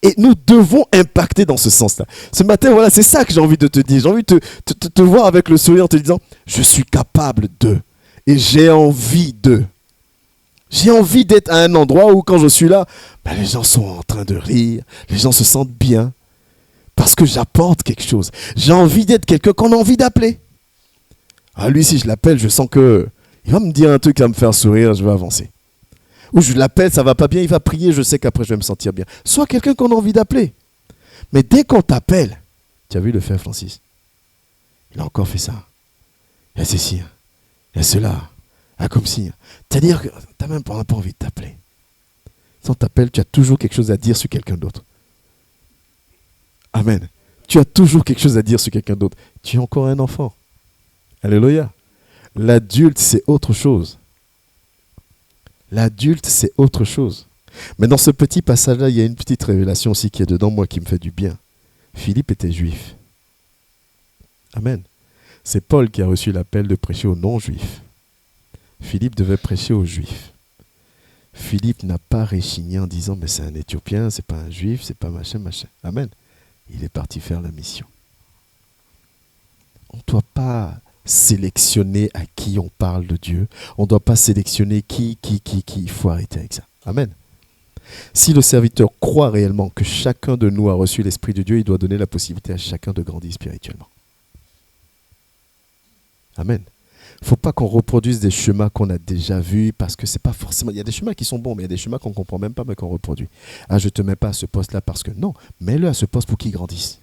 Et nous devons impacter dans ce sens-là. Ce matin, voilà, c'est ça que j'ai envie de te dire. J'ai envie de te voir avec le sourire en te disant, je suis capable de. Et j'ai envie de. J'ai envie d'être à un endroit où quand je suis là, ben, les gens sont en train de rire, les gens se sentent bien. Parce que j'apporte quelque chose. J'ai envie d'être quelqu'un qu'on a envie d'appeler. Ah, lui, si je l'appelle, je sens que il va me dire un truc qui va me faire sourire, je vais avancer. Ou je l'appelle, ça va pas bien, il va prier, je sais qu'après je vais me sentir bien. Sois quelqu'un qu'on a envie d'appeler. Mais dès qu'on t'appelle, tu as vu le frère Francis? Il a encore fait ça. Il y a ceci, il y a cela, comme si. C'est-à-dire que tu n'as même pas envie de t'appeler. Si on t'appelle, tu as toujours quelque chose à dire sur quelqu'un d'autre. Amen. Tu as toujours quelque chose à dire sur quelqu'un d'autre. Tu es encore un enfant. Alléluia. L'adulte, c'est autre chose. L'adulte, c'est autre chose. Mais dans ce petit passage-là, il y a une petite révélation aussi qui est dedans, moi, qui me fait du bien. Philippe était juif. Amen. C'est Paul qui a reçu l'appel de prêcher aux non-juifs. Philippe devait prêcher aux juifs. Philippe n'a pas réchigné en disant, mais c'est un Éthiopien, c'est pas un juif, c'est pas machin, machin. Amen. Il est parti faire la mission. On ne doit pas sélectionner à qui on parle de Dieu. On ne doit pas sélectionner qui. Il faut arrêter avec ça. Amen. Si le serviteur croit réellement que chacun de nous a reçu l'Esprit de Dieu, il doit donner la possibilité à chacun de grandir spirituellement. Amen. Il ne faut pas qu'on reproduise des chemins qu'on a déjà vus parce que c'est pas forcément... Il y a des chemins qui sont bons, mais il y a des chemins qu'on ne comprend même pas, mais qu'on reproduit. Ah, je ne te mets pas à ce poste-là parce que... Non, mets-le à ce poste pour qu'il grandisse.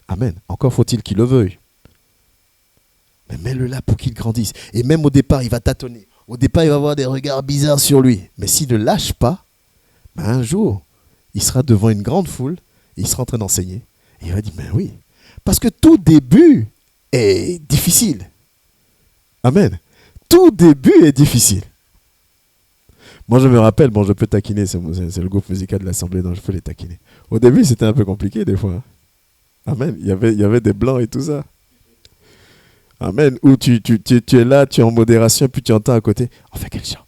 Amen. Encore faut-il qu'il le veuille. Mais mets-le là pour qu'il grandisse. Et même au départ, il va tâtonner. Au départ, il va avoir des regards bizarres sur lui. Mais s'il ne lâche pas, ben un jour, il sera devant une grande foule, et il sera en train d'enseigner. Et il va dire, mais oui. Parce que tout début est difficile. Amen. Tout début est difficile. Moi, je me rappelle, bon, je peux taquiner, c'est le groupe musical de l'Assemblée, donc je peux les taquiner. Au début, c'était un peu compliqué des fois. Amen. Il y avait des blancs et tout ça. Amen. Où tu es là, tu es en modération, puis tu entends à côté, on fait quel chant?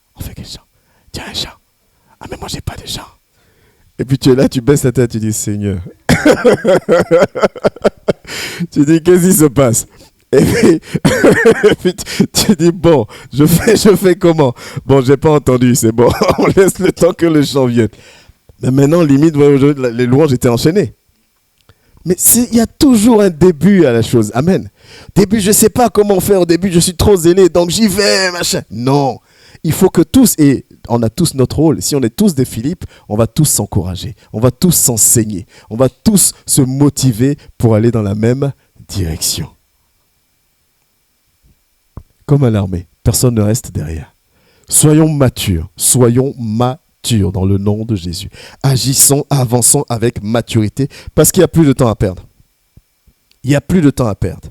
Tu as un chant. Ah, mais moi, j'ai pas de chant. Et puis tu es là, tu baisses la tête, tu dis, Seigneur. Tu dis, qu'est-ce qui se passe? Et puis tu dis, bon, je fais comment? Bon, j'ai pas entendu, c'est bon. On laisse le temps que le chant vienne. Mais maintenant, limite, les louanges étaient enchaînées. Mais il y a toujours un début à la chose. Amen. Début, je ne sais pas comment faire. Au début, je suis trop zélé, donc j'y vais, machin. Non. Il faut que tous, et on a tous notre rôle. Si on est tous des Philippe, on va tous s'encourager, on va tous s'enseigner, on va tous se motiver pour aller dans la même direction. Comme à l'armée, personne ne reste derrière. Soyons matures dans le nom de Jésus. Agissons, avançons avec maturité parce qu'il n'y a plus de temps à perdre. Il n'y a plus de temps à perdre.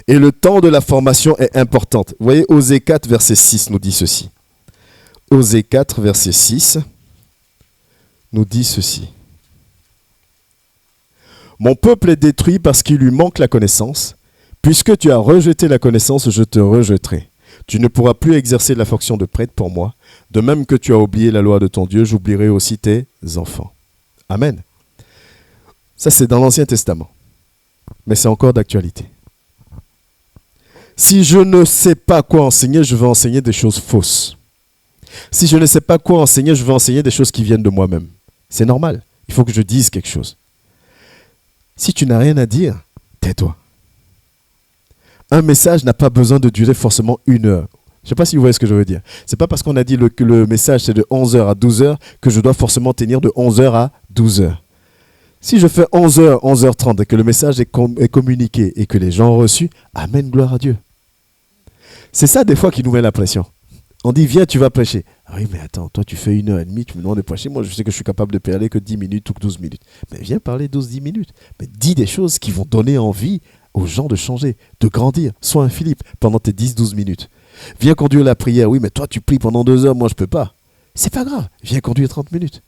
Et le temps de la formation est important. Vous voyez, Osée 4, verset 6 nous dit ceci. Osée 4, verset 6 nous dit ceci. Mon peuple est détruit parce qu'il lui manque la connaissance. Puisque tu as rejeté la connaissance, je te rejetterai. Tu ne pourras plus exercer la fonction de prêtre pour moi. De même que tu as oublié la loi de ton Dieu, j'oublierai aussi tes enfants. Amen. Ça, c'est dans l'Ancien Testament. Mais c'est encore d'actualité. Si je ne sais pas quoi enseigner, je vais enseigner des choses fausses. Si je ne sais pas quoi enseigner, je vais enseigner des choses qui viennent de moi-même. C'est normal. Il faut que je dise quelque chose. Si tu n'as rien à dire, tais-toi. Un message n'a pas besoin de durer forcément 1 heure. Je ne sais pas si vous voyez ce que je veux dire. Ce n'est pas parce qu'on a dit que le message c'est de 11h à 12h que je dois forcément tenir de 11h à 12h. Si je fais 11h, 11h30 et que le message est communiqué et que les gens ont reçu, amen, gloire à Dieu. C'est ça des fois qui nous met la pression. On dit, viens, tu vas prêcher. Ah oui, mais attends, toi tu fais 1h30, tu me demandes de prêcher. Moi, je sais que je suis capable de parler que 10 minutes ou que 12 minutes. Mais viens parler 12-10 minutes. Mais dis des choses qui vont donner envie aux gens de changer, de grandir. Sois un Philippe pendant tes 10-12 minutes. Viens conduire la prière. Oui, mais toi tu pries pendant 2 heures, moi je ne peux pas. C'est pas grave, viens conduire 30 minutes.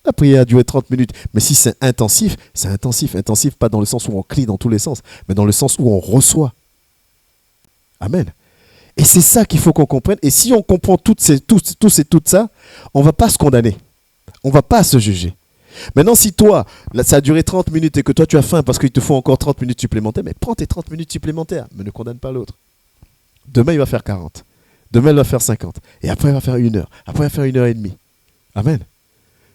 La prière a duré 30 minutes. Mais si c'est intensif, c'est intensif. Intensif, pas dans le sens où on crie dans tous les sens, mais dans le sens où on reçoit. Amen. Et c'est ça qu'il faut qu'on comprenne. Et si on comprend tout ça, on ne va pas se condamner. On ne va pas se juger. Maintenant, si toi, là, ça a duré 30 minutes et que toi tu as faim parce qu'il te faut encore 30 minutes supplémentaires, mais prends tes 30 minutes supplémentaires, mais ne condamne pas l'autre. Demain, il va faire 40. Demain, il va faire 50. Et après, il va faire 1 heure. Après, il va faire 1h30. Amen.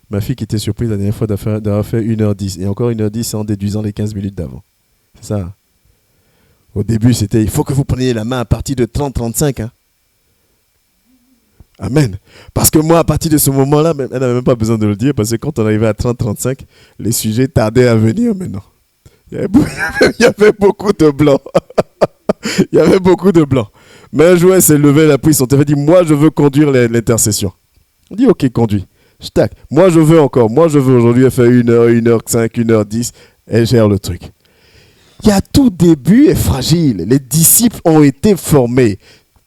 Ma fille qui était surprise la dernière fois d'avoir fait 1h10. Et encore 1h10 en déduisant les 15 minutes d'avant. C'est ça. Au début, c'était, il faut que vous preniez la main à partir de 30-35. Hein. Amen. Parce que moi, à partir de ce moment-là, elle n'avait même pas besoin de le dire, parce que quand on arrivait à 30-35, les sujets tardaient à venir maintenant. Il y avait beaucoup de blancs. Il y avait beaucoup de blancs. Mais un jour, elle s'est levée, elle a pris son téléphone, dit, moi, je veux conduire l'intercession. On dit, ok, conduis. Je tac. Moi, je veux encore. Moi, je veux aujourd'hui, elle fait 1h, 1h05, 1h10. Elle gère le truc. Il y a tout début est fragile. Les disciples ont été formés.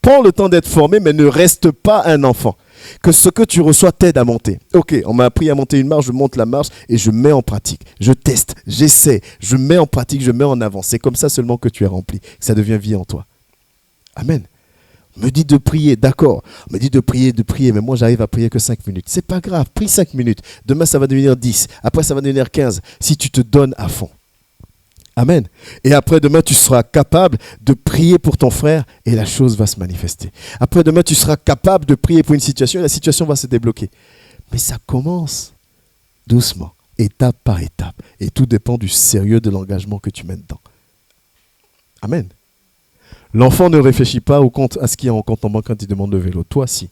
Prends le temps d'être formé, mais ne reste pas un enfant. Que ce que tu reçois t'aide à monter. Ok, on m'a appris à monter une marche, je monte la marche et je mets en pratique. Je teste, j'essaie, je mets en pratique, je mets en avant. C'est comme ça seulement que tu es rempli, que ça devient vie en toi. Amen. On me dit de prier, d'accord. On me dit de prier, mais moi j'arrive à prier que 5 minutes. C'est pas grave, prie 5 minutes. Demain ça va devenir 10, après ça va devenir 15. Si tu te donnes à fond. Amen. Et après demain, tu seras capable de prier pour ton frère et la chose va se manifester. Après demain, tu seras capable de prier pour une situation et la situation va se débloquer. Mais ça commence doucement, étape par étape. Et tout dépend du sérieux de l'engagement que tu mets dedans. Amen. L'enfant ne réfléchit pas à ce qu'il y a en compte en banque quand il demande le vélo. Toi, si.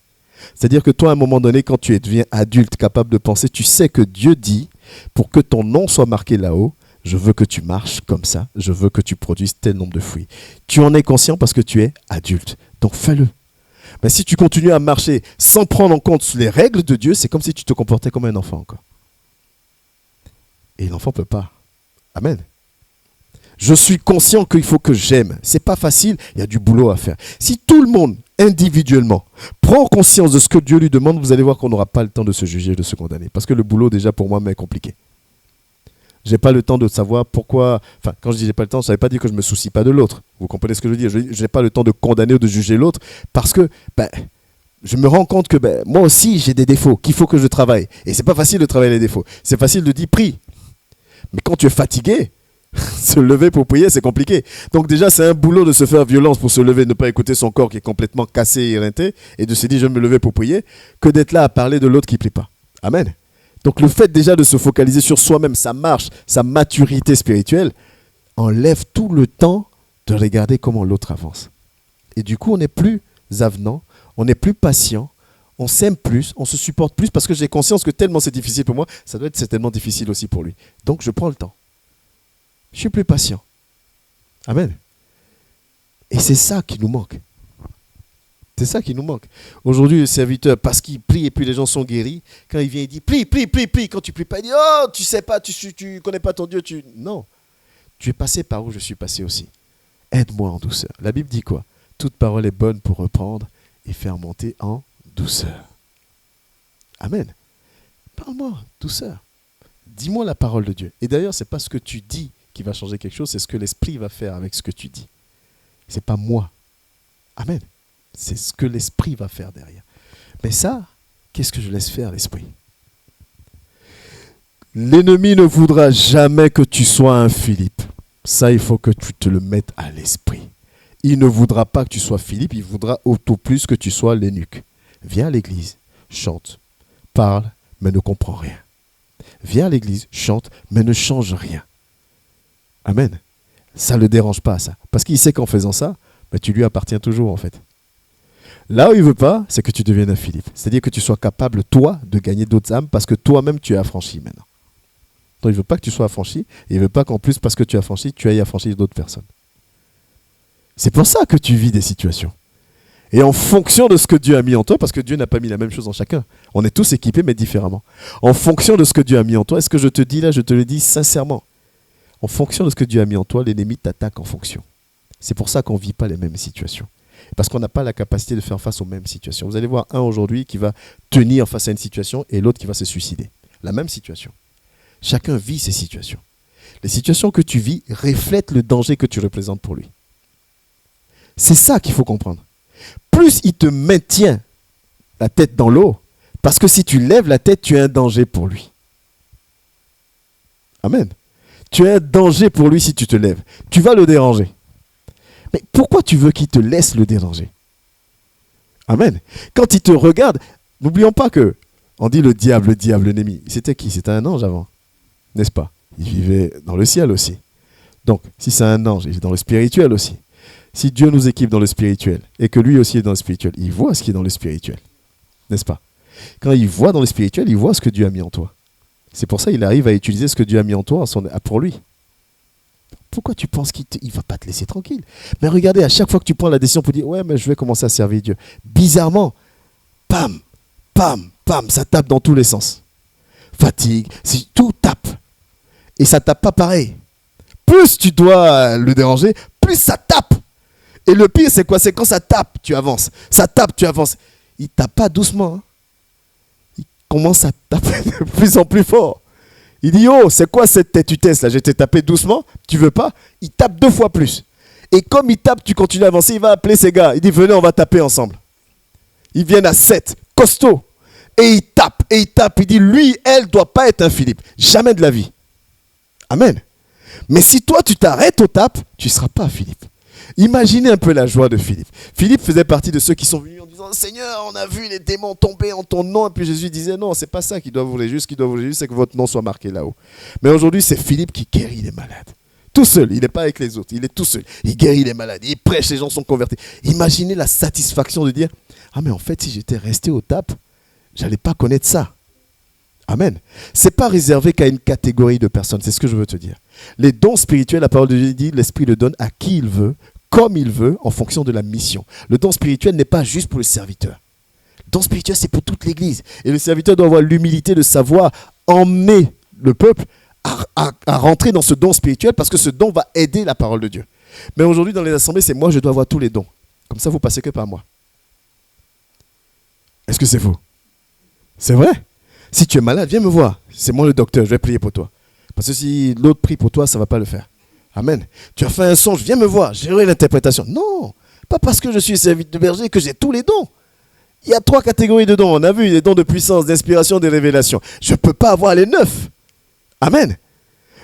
C'est-à-dire que toi, à un moment donné, quand tu deviens adulte, capable de penser, tu sais que Dieu dit, pour que ton nom soit marqué là-haut, je veux que tu marches comme ça, je veux que tu produises tel nombre de fruits. Tu en es conscient parce que tu es adulte, donc fais-le. Mais si tu continues à marcher sans prendre en compte les règles de Dieu, c'est comme si tu te comportais comme un enfant encore. Et l'enfant ne peut pas. Amen. Je suis conscient qu'il faut que j'aime. Ce n'est pas facile, il y a du boulot à faire. Si tout le monde, individuellement, prend conscience de ce que Dieu lui demande, vous allez voir qu'on n'aura pas le temps de se juger et de se condamner. Parce que le boulot, déjà, pour moi, m'est compliqué. Je n'ai pas le temps de savoir pourquoi... Enfin, quand je dis j'ai pas le temps, ça ne veut pas dire que je ne me soucie pas de l'autre. Vous comprenez ce que je veux dire? Je n'ai pas le temps de condamner ou de juger l'autre parce que je me rends compte que moi aussi, j'ai des défauts qu'il faut que je travaille. Et ce n'est pas facile de travailler les défauts. C'est facile de dire prie. Mais quand tu es fatigué, se lever pour prier, c'est compliqué. Donc déjà, c'est un boulot de se faire violence pour se lever, ne pas écouter son corps qui est complètement cassé et éreinté et de se dire je vais me lever pour prier, que d'être là à parler de l'autre qui ne prie pas. Amen. Donc le fait déjà de se focaliser sur soi-même, sa marche, sa maturité spirituelle, enlève tout le temps de regarder comment l'autre avance. Et du coup, on n'est plus avenant, on n'est plus patient, on s'aime plus, on se supporte plus parce que j'ai conscience que tellement c'est difficile pour moi, ça doit être certainement difficile aussi pour lui. Donc je prends le temps. Je suis plus patient. Amen. Et c'est ça qui nous manque. C'est ça qui nous manque. Aujourd'hui, le serviteur, parce qu'il prie et puis les gens sont guéris, quand il vient, il dit prie, prie, prie, prie. Quand tu pries pas, il dit oh, tu sais pas, tu connais pas ton Dieu. Non, tu es passé par où je suis passé aussi. Aide-moi en douceur. La Bible dit quoi? Toute parole est bonne pour reprendre et faire monter en douceur. Amen. Parle-moi, douceur. Dis-moi la parole de Dieu. Et d'ailleurs, ce n'est pas ce que tu dis qui va changer quelque chose, c'est ce que l'Esprit va faire avec ce que tu dis. Ce n'est pas moi. Amen. C'est ce que l'Esprit va faire derrière. Mais ça, qu'est-ce que je laisse faire l'Esprit? L'ennemi ne voudra jamais que tu sois un Philippe. Ça, il faut que tu te le mettes à l'esprit. Il ne voudra pas que tu sois Philippe, il voudra au plus que tu sois l'eunuque. Viens à l'église, chante, parle, mais ne comprends rien. Viens à l'église, chante, mais ne change rien. Amen. Ça ne le dérange pas, ça. Parce qu'il sait qu'en faisant ça, ben, tu lui appartiens toujours, en fait. Là où il ne veut pas, c'est que tu deviennes un Philippe. C'est-à-dire que tu sois capable, toi, de gagner d'autres âmes parce que toi-même, tu es affranchi maintenant. Donc, il ne veut pas que tu sois affranchi et il ne veut pas qu'en plus, parce que tu es affranchi, tu ailles affranchir d'autres personnes. C'est pour ça que tu vis des situations. Et en fonction de ce que Dieu a mis en toi, parce que Dieu n'a pas mis la même chose en chacun. On est tous équipés, mais différemment. En fonction de ce que Dieu a mis en toi, est-ce que je te dis là, je te le dis sincèrement. En fonction de ce que Dieu a mis en toi, l'ennemi t'attaque en fonction. C'est pour ça qu'on ne vit pas les mêmes situations. Parce qu'on n'a pas la capacité de faire face aux mêmes situations. Vous allez voir un aujourd'hui qui va tenir face à une situation et l'autre qui va se suicider. La même situation. Chacun vit ses situations. Les situations que tu vis reflètent le danger que tu représentes pour lui. C'est ça qu'il faut comprendre. Plus il te maintient la tête dans l'eau, parce que si tu lèves la tête, tu es un danger pour lui. Amen. Tu es un danger pour lui si tu te lèves. Tu vas le déranger. Mais pourquoi tu veux qu'il te laisse le déranger? Amen. Quand il te regarde, n'oublions pas que, on dit le diable, l'ennemi. C'était qui? C'était un ange avant, n'est-ce pas? Il vivait dans le ciel aussi. Donc, si c'est un ange, il est dans le spirituel aussi. Si Dieu nous équipe dans le spirituel et que lui aussi est dans le spirituel, il voit ce qui est dans le spirituel, n'est-ce pas? Quand il voit dans le spirituel, il voit ce que Dieu a mis en toi. C'est pour ça qu'il arrive à utiliser ce que Dieu a mis en toi pour lui. Pourquoi tu penses qu'il ne va pas te laisser tranquille? Mais regardez, à chaque fois que tu prends la décision pour dire « Ouais, mais je vais commencer à servir Dieu », bizarrement, pam, pam, pam, ça tape dans tous les sens. Fatigue, tout tape. Et ça tape pas pareil. Plus tu dois le déranger, plus ça tape. Et le pire, c'est quoi? C'est quand ça tape, tu avances. Ça tape, tu avances. Il ne tape pas doucement. Hein. Il commence à taper de plus en plus fort. Il dit, oh, c'est quoi cette têtutesse là? Je t'ai tapé doucement, tu veux pas? Il tape 2 fois plus. Et comme il tape, tu continues à avancer, il va appeler ses gars. Il dit, venez, on va taper ensemble. Ils viennent à 7, costaud. Et il tape, et il tape. Il dit, lui, elle ne doit pas être un Philippe. Jamais de la vie. Amen. Mais si toi, tu t'arrêtes au tape, tu ne seras pas Philippe. Imaginez un peu la joie de Philippe. Philippe faisait partie de ceux qui sont venus en disant « Seigneur, on a vu les démons tomber en ton nom. » Et puis Jésus disait « Non, c'est pas ça qui doit vous réjouir. Ce qui doit vous réjouir, c'est que votre nom soit marqué là-haut. » Mais aujourd'hui, c'est Philippe qui guérit les malades. Tout seul, il n'est pas avec les autres, il est tout seul. Il guérit les malades, il prêche, les gens sont convertis. Imaginez la satisfaction de dire « Ah mais en fait, si j'étais resté au tape, je n'allais pas connaître ça. » Amen. Ce n'est pas réservé qu'à une catégorie de personnes, c'est ce que je veux te dire. Les dons spirituels, la parole de Dieu dit, l'Esprit le donne à qui il veut, comme il veut, en fonction de la mission. Le don spirituel n'est pas juste pour le serviteur. Le don spirituel, c'est pour toute l'Église. Et le serviteur doit avoir l'humilité de savoir emmener le peuple à rentrer dans ce don spirituel parce que ce don va aider la parole de Dieu. Mais aujourd'hui, dans les assemblées, c'est moi, je dois avoir tous les dons. Comme ça, vous passez que par moi. Est-ce que c'est faux? C'est vrai? Si tu es malade, viens me voir. C'est moi le docteur, je vais prier pour toi. Parce que si l'autre prie pour toi, ça ne va pas le faire. Amen. Tu as fait un songe, viens me voir, j'aurai l'interprétation. Non, pas parce que je suis serviteur de berger que j'ai tous les dons. Il y a 3 catégories de dons. On a vu les dons de puissance, d'inspiration, de révélation. Je ne peux pas avoir les 9. Amen.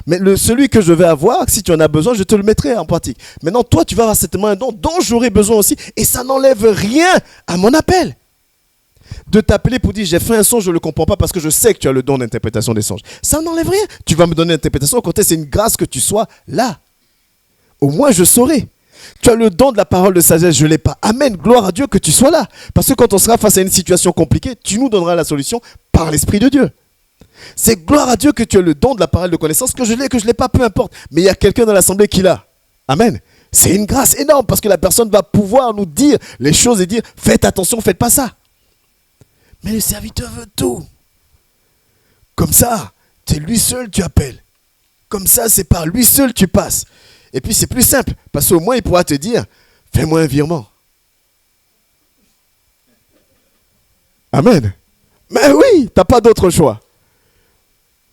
Mais celui que je vais avoir, si tu en as besoin, je te le mettrai en pratique. Maintenant, toi, tu vas avoir certainement un don dont j'aurai besoin aussi. Et ça n'enlève rien à mon appel. De t'appeler pour dire j'ai fait un songe, je ne le comprends pas parce que je sais que tu as le don d'interprétation des songes. Ça n'enlève rien. Tu vas me donner l'interprétation. Au contraire, c'est une grâce que tu sois là. Au moins, je saurai. Tu as le don de la parole de sagesse, je ne l'ai pas. Amen, gloire à Dieu que tu sois là. Parce que quand on sera face à une situation compliquée, tu nous donneras la solution par l'Esprit de Dieu. C'est gloire à Dieu que tu as le don de la parole de connaissance, que je l'ai, que je ne l'ai pas, peu importe. Mais il y a quelqu'un dans l'assemblée qui l'a. Amen. C'est une grâce énorme parce que la personne va pouvoir nous dire les choses et dire faites attention, faites pas ça. Mais le serviteur veut tout. Comme ça, c'est lui seul tu appelles. Comme ça, c'est par lui seul tu passes. Et puis c'est plus simple, parce qu'au moins il pourra te dire, fais-moi un virement. Amen. Mais oui, tu n'as pas d'autre choix.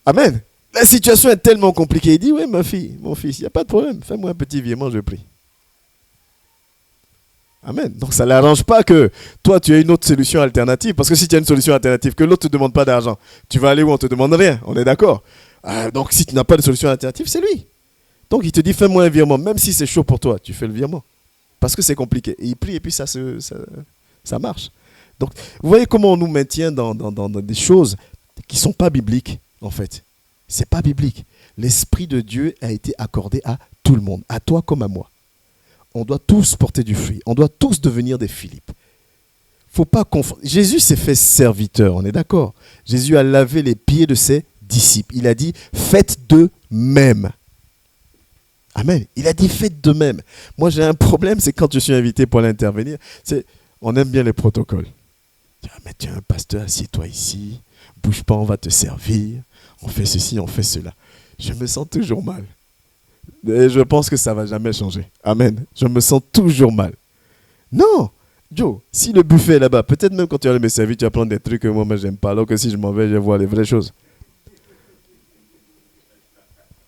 Amen. La situation est tellement compliquée. Il dit, oui ma fille, mon fils, il n'y a pas de problème, fais-moi un petit virement, je prie. Amen. Donc ça ne l'arrange pas que toi tu aies une autre solution alternative, parce que si tu as une solution alternative, que l'autre ne te demande pas d'argent, tu vas aller où on ne te demande rien, on est d'accord. Donc si tu n'as pas de solution alternative, c'est lui. Donc il te dit fais-moi un virement, même si c'est chaud pour toi, tu fais le virement. Parce que c'est compliqué. Et il prie et puis ça marche. Donc vous voyez comment on nous maintient dans des choses qui ne sont pas bibliques en fait. Ce n'est pas biblique. L'Esprit de Dieu a été accordé à tout le monde, à toi comme à moi. On doit tous porter du fruit, on doit tous devenir des Philippe. Faut pas confondre. Jésus s'est fait serviteur, on est d'accord. Jésus a lavé les pieds de ses disciples. Il a dit faites de même. Amen. Il a dit faites de même. Moi j'ai un problème, c'est quand je suis invité pour aller intervenir, on aime bien les protocoles. Mais tiens, pasteur, assieds-toi ici, bouge pas, on va te servir, on fait ceci, on fait cela. Je me sens toujours mal. Et je pense que ça ne va jamais changer. Amen. Je me sens toujours mal. Non, Joe, si le buffet est là-bas, peut-être même quand tu vas aller me servir, tu vas prendre des trucs que moi, j'aime pas. Alors que si je m'en vais, je vais voir les vraies choses.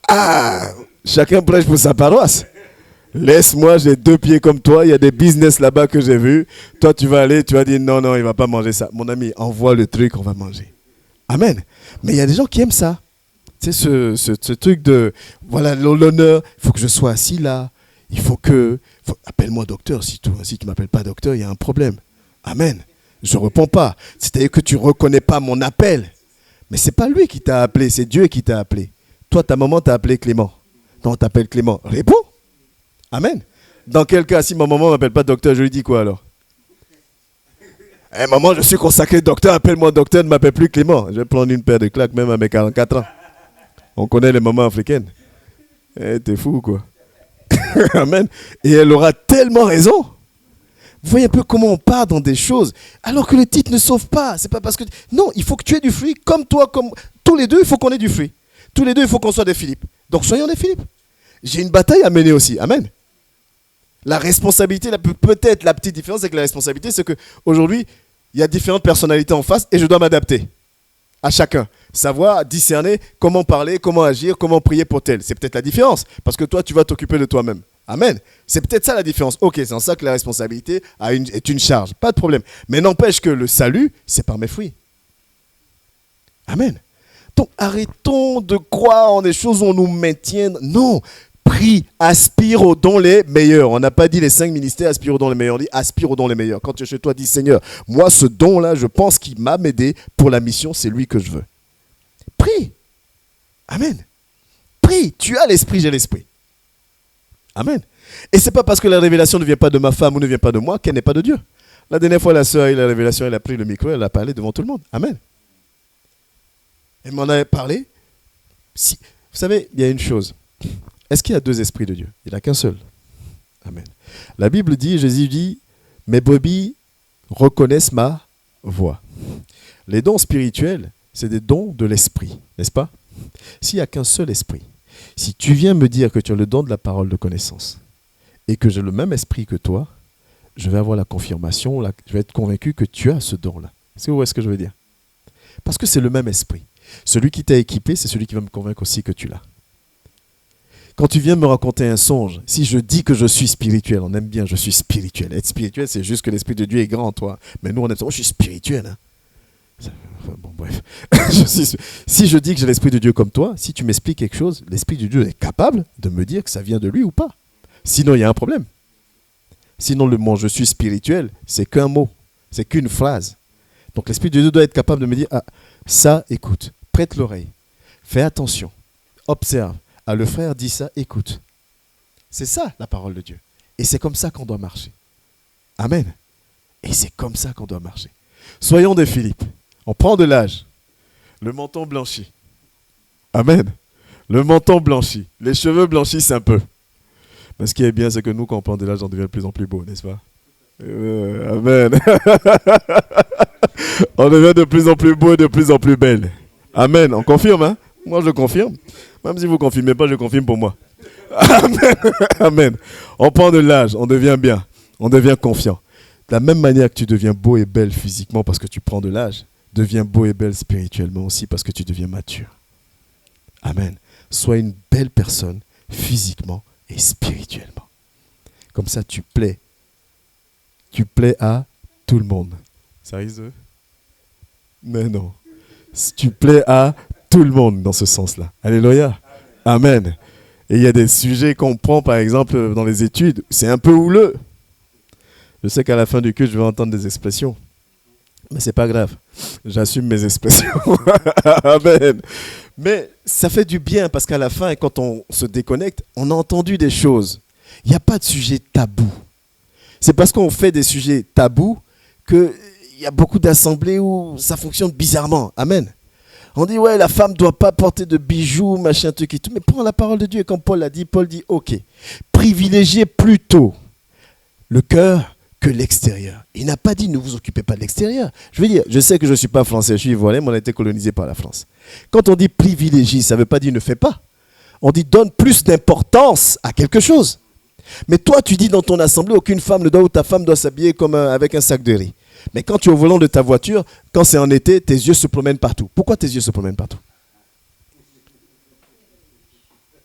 Ah, chacun prêche pour sa paroisse. Laisse-moi, j'ai 2 pieds comme toi. Il y a des business là-bas que j'ai vu. Toi, tu vas aller, tu vas dire non, il ne va pas manger ça. Mon ami, envoie le truc, on va manger. Amen. Mais il y a des gens qui aiment ça. C'est ce truc de, voilà, l'honneur, il faut que je sois assis là, il faut que, appelle-moi docteur, si tu ne m'appelles pas docteur, il y a un problème. Amen. Je ne réponds pas. C'est-à-dire que tu ne reconnais pas mon appel. Mais ce n'est pas lui qui t'a appelé, c'est Dieu qui t'a appelé. Toi, ta maman t'a appelé Clément. Donc, on t'appelle Clément. Réponds. Amen. Dans quel cas, si ma maman ne m'appelle pas docteur, je lui dis quoi alors? Maman, je suis consacré docteur, appelle-moi docteur, ne m'appelle plus Clément. Je vais prendre une paire de claques même à mes 44 ans. On connaît les mamans africaines. T'es fou, quoi. Amen. Et elle aura tellement raison. Vous voyez un peu comment on part dans des choses, alors que le titre ne sauve pas. C'est pas parce que... Non, il faut que tu aies du fruit, comme toi, comme... Tous les deux, il faut qu'on ait du fruit. Tous les deux, il faut qu'on soit des Philippe. Donc, soyons des Philippe. J'ai une bataille à mener aussi. Amen. La responsabilité, peut-être la petite différence avec la responsabilité, c'est qu'aujourd'hui, il y a différentes personnalités en face et je dois m'adapter à chacun. Savoir discerner comment parler, comment agir, comment prier pour tel. C'est peut-être la différence. Parce que toi, tu vas t'occuper de toi-même. Amen. C'est peut-être ça la différence. Ok, c'est en ça que la responsabilité est une charge. Pas de problème. Mais n'empêche que le salut, c'est par mes fruits. Amen. Donc arrêtons de croire en des choses où on nous maintient. Non. Prie, aspire aux dons les meilleurs. On n'a pas dit les 5 ministères, aspire aux dons les meilleurs. On dit aspire aux dons les meilleurs. Quand tu es chez toi, dis Seigneur, moi ce don-là, je pense qu'il m'a m'aidé pour la mission, c'est lui que je veux. Prie. Amen. Prie. Tu as l'esprit, j'ai l'esprit. Amen. Et ce n'est pas parce que la révélation ne vient pas de ma femme ou ne vient pas de moi qu'elle n'est pas de Dieu. La dernière fois, la sœur a eu la révélation, elle a pris le micro, elle a parlé devant tout le monde. Amen. Elle m'en a parlé. Vous savez, il y a une chose. Est-ce qu'il y a 2 esprits de Dieu? Il n'y en a qu'un seul. Amen. La Bible dit, Jésus dit, mes brebis reconnaissent ma voix. Les dons spirituels, c'est des dons de l'esprit, n'est-ce pas? S'il n'y a qu'un seul esprit, si tu viens me dire que tu as le don de la parole de connaissance et que j'ai le même esprit que toi, je vais avoir la confirmation, je vais être convaincu que tu as ce don-là. Est-ce que vous voyez ce que je veux dire? Parce que c'est le même esprit. Celui qui t'a équipé, c'est celui qui va me convaincre aussi que tu l'as. Quand tu viens me raconter un songe, si je dis que je suis spirituel, on aime bien, je suis spirituel. Être spirituel, c'est juste que l'Esprit de Dieu est grand en toi. Mais nous, on aime ça, je suis spirituel. Hein. Enfin, bon, bref. Si je dis que j'ai l'Esprit de Dieu comme toi, si tu m'expliques quelque chose, l'Esprit de Dieu est capable de me dire que ça vient de lui ou pas. Sinon, il y a un problème. Sinon, le mot « je suis spirituel », c'est qu'un mot, c'est qu'une phrase. Donc, l'Esprit de Dieu doit être capable de me dire « Ah, ça, écoute, prête l'oreille, fais attention, observe. Ah, le frère dit ça, écoute. » C'est ça, la parole de Dieu. Et c'est comme ça qu'on doit marcher. Amen. Et c'est comme ça qu'on doit marcher. Soyons des Philippe. On prend de l'âge. Le menton blanchit. Amen. Le menton blanchit. Les cheveux blanchissent un peu. Mais ce qui est bien, c'est que nous, quand on prend de l'âge, on devient de plus en plus beau, n'est-ce pas? Amen. On devient de plus en plus beau et de plus en plus belle. Amen. On confirme, hein? Moi, je confirme. Même si vous ne confirmez pas, je confirme pour moi. Amen. Amen. On prend de l'âge, on devient bien, on devient confiant. De la même manière que tu deviens beau et belle physiquement parce que tu prends de l'âge, deviens beau et belle spirituellement aussi parce que tu deviens mature. Amen. Sois une belle personne physiquement et spirituellement. Comme ça, tu plais. Tu plais à tout le monde. Ça risque de... Mais non. Tu plais à tout le monde dans ce sens-là. Alléluia. Amen. Et il y a des sujets qu'on prend, par exemple, dans les études. C'est un peu houleux. Je sais qu'à la fin du culte, je vais entendre des expressions. Mais c'est pas grave. J'assume mes expressions. Amen. Mais ça fait du bien parce qu'à la fin, quand on se déconnecte, on a entendu des choses. Il n'y a pas de sujet tabou. C'est parce qu'on fait des sujets tabous qu'il y a beaucoup d'assemblées où ça fonctionne bizarrement. Amen. On dit, ouais, la femme ne doit pas porter de bijoux, machin, truc et tout. Mais prends la parole de Dieu. Et comme Paul l'a dit, Paul dit, ok, privilégiez plutôt le cœur que l'extérieur. Il n'a pas dit, ne vous occupez pas de l'extérieur. Je veux dire, je sais que je ne suis pas français, je suis ivoirien, mais on a été colonisé par la France. Quand on dit privilégie, ça ne veut pas dire ne fais pas. On dit donne plus d'importance à quelque chose. Mais toi, tu dis dans ton assemblée, aucune femme ne doit ou ta femme doit s'habiller comme avec un sac de riz. Mais quand tu es au volant de ta voiture, quand c'est en été, tes yeux se promènent partout. Pourquoi tes yeux se promènent partout?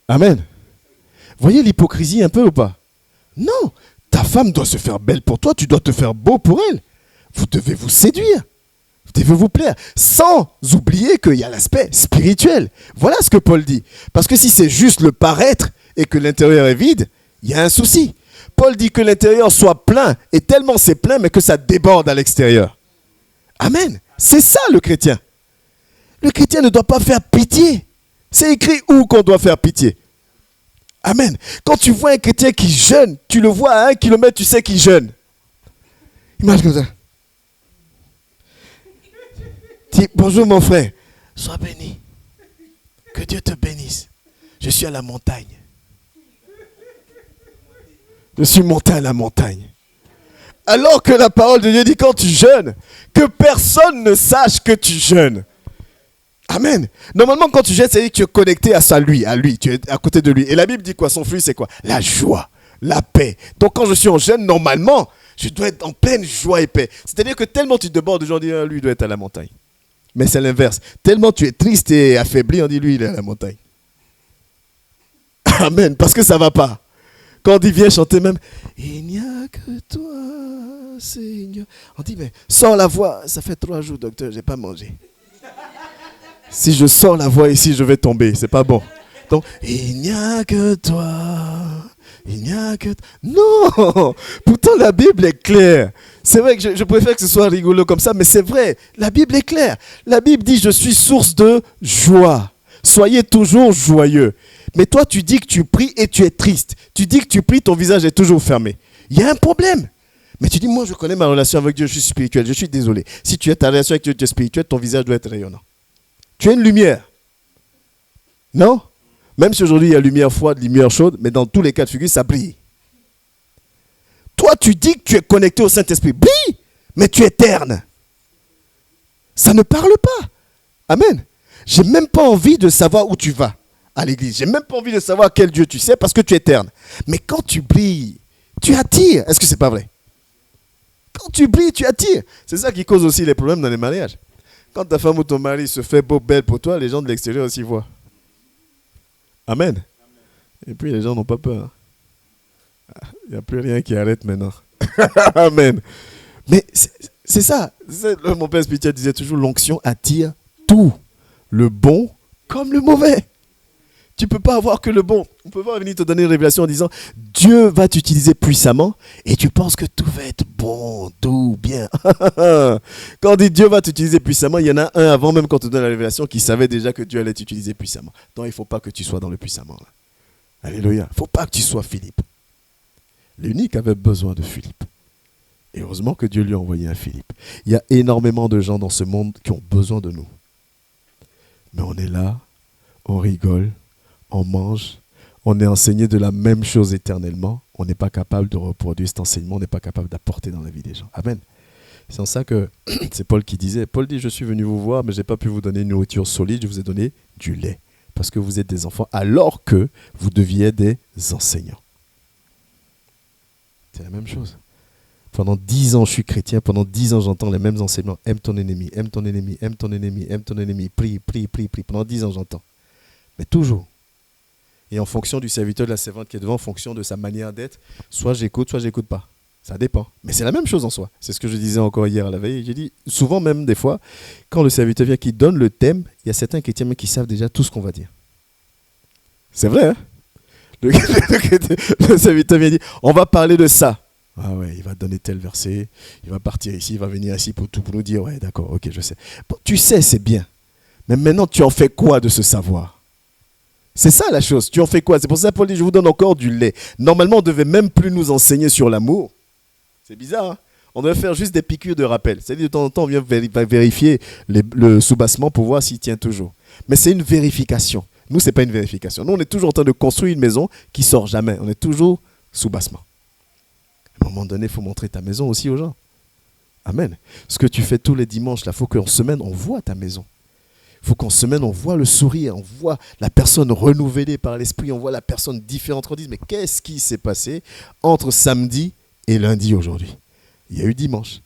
Amen. Voyez l'hypocrisie un peu ou pas? Non, ta femme doit se faire belle pour toi, tu dois te faire beau pour elle. Vous devez vous séduire. Vous devez vous plaire. Sans oublier qu'il y a l'aspect spirituel. Voilà ce que Paul dit. Parce que si c'est juste le paraître et que l'intérieur est vide, il y a un souci. Paul dit que l'intérieur soit plein, et tellement c'est plein, mais que ça déborde à l'extérieur. Amen. C'est ça le chrétien. Le chrétien ne doit pas faire pitié. C'est écrit où qu'on doit faire pitié. Amen. Quand tu vois un chrétien qui jeûne, tu le vois à 1 kilomètre, tu sais qu'il jeûne. Il marche comme ça. Dis, bonjour mon frère. Sois béni. Que Dieu te bénisse. Je suis à la montagne. Je suis monté à la montagne. Alors que la parole de Dieu dit quand tu jeûnes, que personne ne sache que tu jeûnes. Amen. Normalement, quand tu jeûnes, c'est-à-dire que tu es connecté à lui, tu es à côté de lui. Et la Bible dit quoi? Son fruit, c'est quoi? La joie, la paix. Donc quand je suis en jeûne, normalement, je dois être en pleine joie et paix. C'est-à-dire que tellement tu te débordes, les gens disent, lui, il doit être à la montagne. Mais c'est l'inverse. Tellement tu es triste et affaibli, on dit, lui, il est à la montagne. Amen. Parce que ça ne va pas. Quand il vient chanter même, il n'y a que toi, Seigneur. On dit, mais sors la voix. Ça fait 3 jours, docteur, je n'ai pas mangé. Si je sors la voix ici, je vais tomber. C'est pas bon. Donc, il n'y a que toi. Il n'y a que toi. Non! Pourtant, la Bible est claire. C'est vrai que je préfère que ce soit rigolo comme ça, mais c'est vrai. La Bible est claire. La Bible dit, je suis source de joie. Soyez toujours joyeux. Mais toi, tu dis que tu pries et tu es triste. Tu dis que tu pries, ton visage est toujours fermé. Il y a un problème. Mais tu dis, moi, je connais ma relation avec Dieu, je suis spirituel. Je suis désolé. Si tu as ta relation avec Dieu, tu es spirituel, ton visage doit être rayonnant. Tu es une lumière. Non? Même si aujourd'hui, il y a lumière froide, lumière chaude, mais dans tous les cas de figure, ça brille. Toi, tu dis que tu es connecté au Saint-Esprit. Brille, mais tu es terne. Ça ne parle pas. Amen. J'ai même pas envie de savoir où tu vas à l'église. J'ai même pas envie de savoir quel Dieu tu sais parce que tu es terne. Mais quand tu brilles, tu attires. Est-ce que c'est pas vrai? Quand tu brilles, tu attires. C'est ça qui cause aussi les problèmes dans les mariages. Quand ta femme ou ton mari se fait beau, belle pour toi, les gens de l'extérieur aussi voient. Amen. Et puis les gens n'ont pas peur. Il n'y a plus rien qui arrête maintenant. Amen. Mais c'est ça. Mon père spirituel disait toujours, l'onction attire tout. Le bon comme le mauvais. Tu ne peux pas avoir que le bon. On peut pas venir te donner une révélation en disant Dieu va t'utiliser puissamment et tu penses que tout va être bon, tout bien. Quand on dit Dieu va t'utiliser puissamment, il y en a un avant même quand on te donne la révélation qui savait déjà que Dieu allait t'utiliser puissamment. Donc il ne faut pas que tu sois dans le puissamment. Là. Alléluia. Il ne faut pas que tu sois Philippe. L'eunuque avait besoin de Philippe. Et heureusement que Dieu lui a envoyé un Philippe. Il y a énormément de gens dans ce monde qui ont besoin de nous. Mais on est là, on rigole, on mange, on est enseigné de la même chose éternellement. On n'est pas capable de reproduire cet enseignement, on n'est pas capable d'apporter dans la vie des gens. Amen. C'est en ça que c'est Paul qui disait, Paul dit, je suis venu vous voir, mais je n'ai pas pu vous donner une nourriture solide, je vous ai donné du lait. Parce que vous êtes des enfants, alors que vous deviez des enseignants. C'est la même chose. Pendant 10 ans, je suis chrétien, pendant 10 ans, j'entends les mêmes enseignements. Aime ton ennemi, aime ton ennemi, aime ton ennemi, aime ton ennemi, prie, prie, prie, prie. Pendant 10 ans, j'entends. Mais toujours. Et en fonction du serviteur de la servante qui est devant, en fonction de sa manière d'être, soit j'écoute pas. Ça dépend. Mais c'est la même chose en soi. C'est ce que je disais encore hier à la veille. J'ai dit, souvent même des fois, quand le serviteur vient qui donne le thème, il y a certains chrétiens qui savent déjà tout ce qu'on va dire. C'est vrai, hein? Le serviteur vient dire, on va parler de ça. Ah ouais, il va donner tel verset, il va partir ici, il va venir ici pour nous dire, ouais d'accord, ok, je sais. Bon, tu sais, c'est bien. Mais maintenant, tu en fais quoi de ce savoir? C'est ça la chose, tu en fais quoi? C'est pour ça que Paul dit, je vous donne encore du lait. Normalement, on ne devait même plus nous enseigner sur l'amour. C'est bizarre, hein? On devait faire juste des piqûres de rappel. C'est-à-dire de temps en temps, on vient vérifier le soubassement pour voir s'il tient toujours. Mais c'est une vérification. Nous, ce n'est pas une vérification. Nous, on est toujours en train de construire une maison qui ne sort jamais. On est toujours soubassement. À un moment donné, il faut montrer ta maison aussi aux gens. Amen. Ce que tu fais tous les dimanches, il faut qu'en semaine, on voit ta maison. Il faut qu'en semaine, on voit le sourire, on voit la personne renouvelée par l'esprit, on voit la personne différente. On dit, mais qu'est-ce qui s'est passé entre samedi et lundi aujourd'hui? Il y a eu dimanche.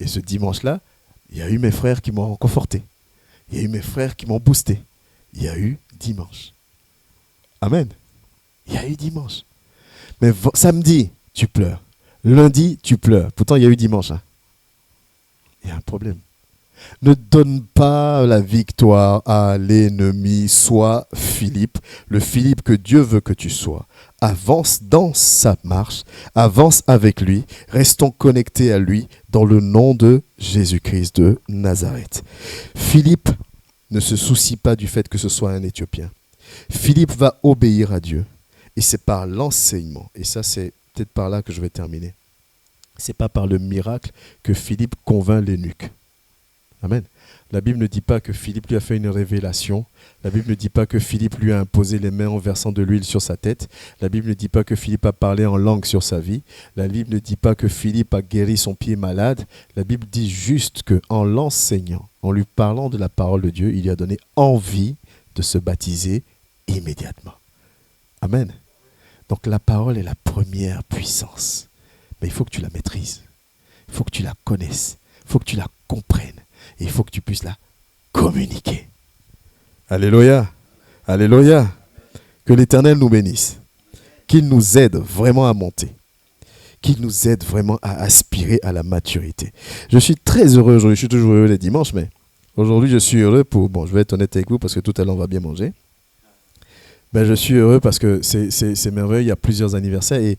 Et ce dimanche-là, il y a eu mes frères qui m'ont conforté. Il y a eu mes frères qui m'ont boosté. Il y a eu dimanche. Amen. Il y a eu dimanche. Mais samedi, tu pleures. Lundi, tu pleures. Pourtant, il y a eu dimanche. Hein. Il y a un problème. Ne donne pas la victoire à l'ennemi. Sois Philippe, le Philippe que Dieu veut que tu sois. Avance dans sa marche. Avance avec lui. Restons connectés à lui dans le nom de Jésus-Christ de Nazareth. Philippe ne se soucie pas du fait que ce soit un Éthiopien. Philippe va obéir à Dieu. Et c'est par l'enseignement, et ça c'est peut-être par là que je vais terminer, c'est pas par le miracle que Philippe convainc l'eunuque. Amen. La Bible ne dit pas que Philippe lui a fait une révélation. La Bible ne dit pas que Philippe lui a imposé les mains en versant de l'huile sur sa tête. La Bible ne dit pas que Philippe a parlé en langue sur sa vie. La Bible ne dit pas que Philippe a guéri son pied malade. La Bible dit juste qu'en l'enseignant, en lui parlant de la parole de Dieu, il lui a donné envie de se baptiser immédiatement. Amen. Donc la parole est la première puissance. Mais il faut que tu la maîtrises. Il faut que tu la connaisses. Il faut que tu la comprennes. Et il faut que tu puisses la communiquer. Alléluia. Alléluia. Que l'Éternel nous bénisse. Qu'il nous aide vraiment à monter. Qu'il nous aide vraiment à aspirer à la maturité. Je suis très heureux aujourd'hui. Je suis toujours heureux les dimanches, mais aujourd'hui je suis heureux pour... Bon, je vais être honnête avec vous parce que tout à l'heure on va bien manger. Ben, je suis heureux parce que c'est merveilleux, il y a plusieurs anniversaires et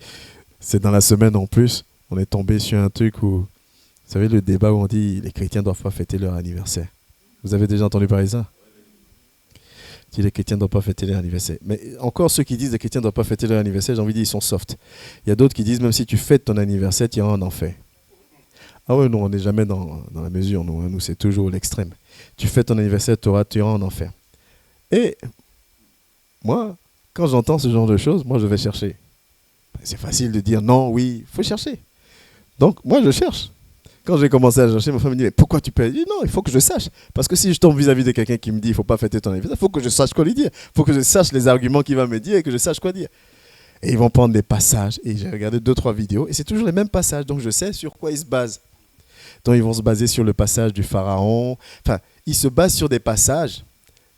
c'est dans la semaine en plus, on est tombé sur un truc où, vous savez le débat où on dit les chrétiens ne doivent pas fêter leur anniversaire. Vous avez déjà entendu parler de ça? Si les chrétiens ne doivent pas fêter leur anniversaire. Mais encore ceux qui disent les chrétiens ne doivent pas fêter leur anniversaire, j'ai envie de dire ils sont soft. Il y a d'autres qui disent même si tu fêtes ton anniversaire, tu iras en enfer. Ah ouais, nous on n'est jamais dans la mesure, nous c'est toujours l'extrême. Tu fêtes ton anniversaire, tu iras en enfer. Et... moi, quand j'entends ce genre de choses, moi je vais chercher. C'est facile de dire non, oui, il faut chercher. Donc moi je cherche. Quand j'ai commencé à chercher, ma femme me dit mais pourquoi tu peux? Je dis non, il faut que je sache. Parce que si je tombe vis-à-vis de quelqu'un qui me dit il ne faut pas fêter ton anniversaire, il faut que je sache quoi lui dire. Il faut que je sache les arguments qu'il va me dire et que je sache quoi dire. Et ils vont prendre des passages. Et j'ai regardé 2-3 vidéos et c'est toujours les mêmes passages. Donc je sais sur quoi ils se basent. Donc ils vont se baser sur le passage du pharaon. Enfin, ils se basent sur des passages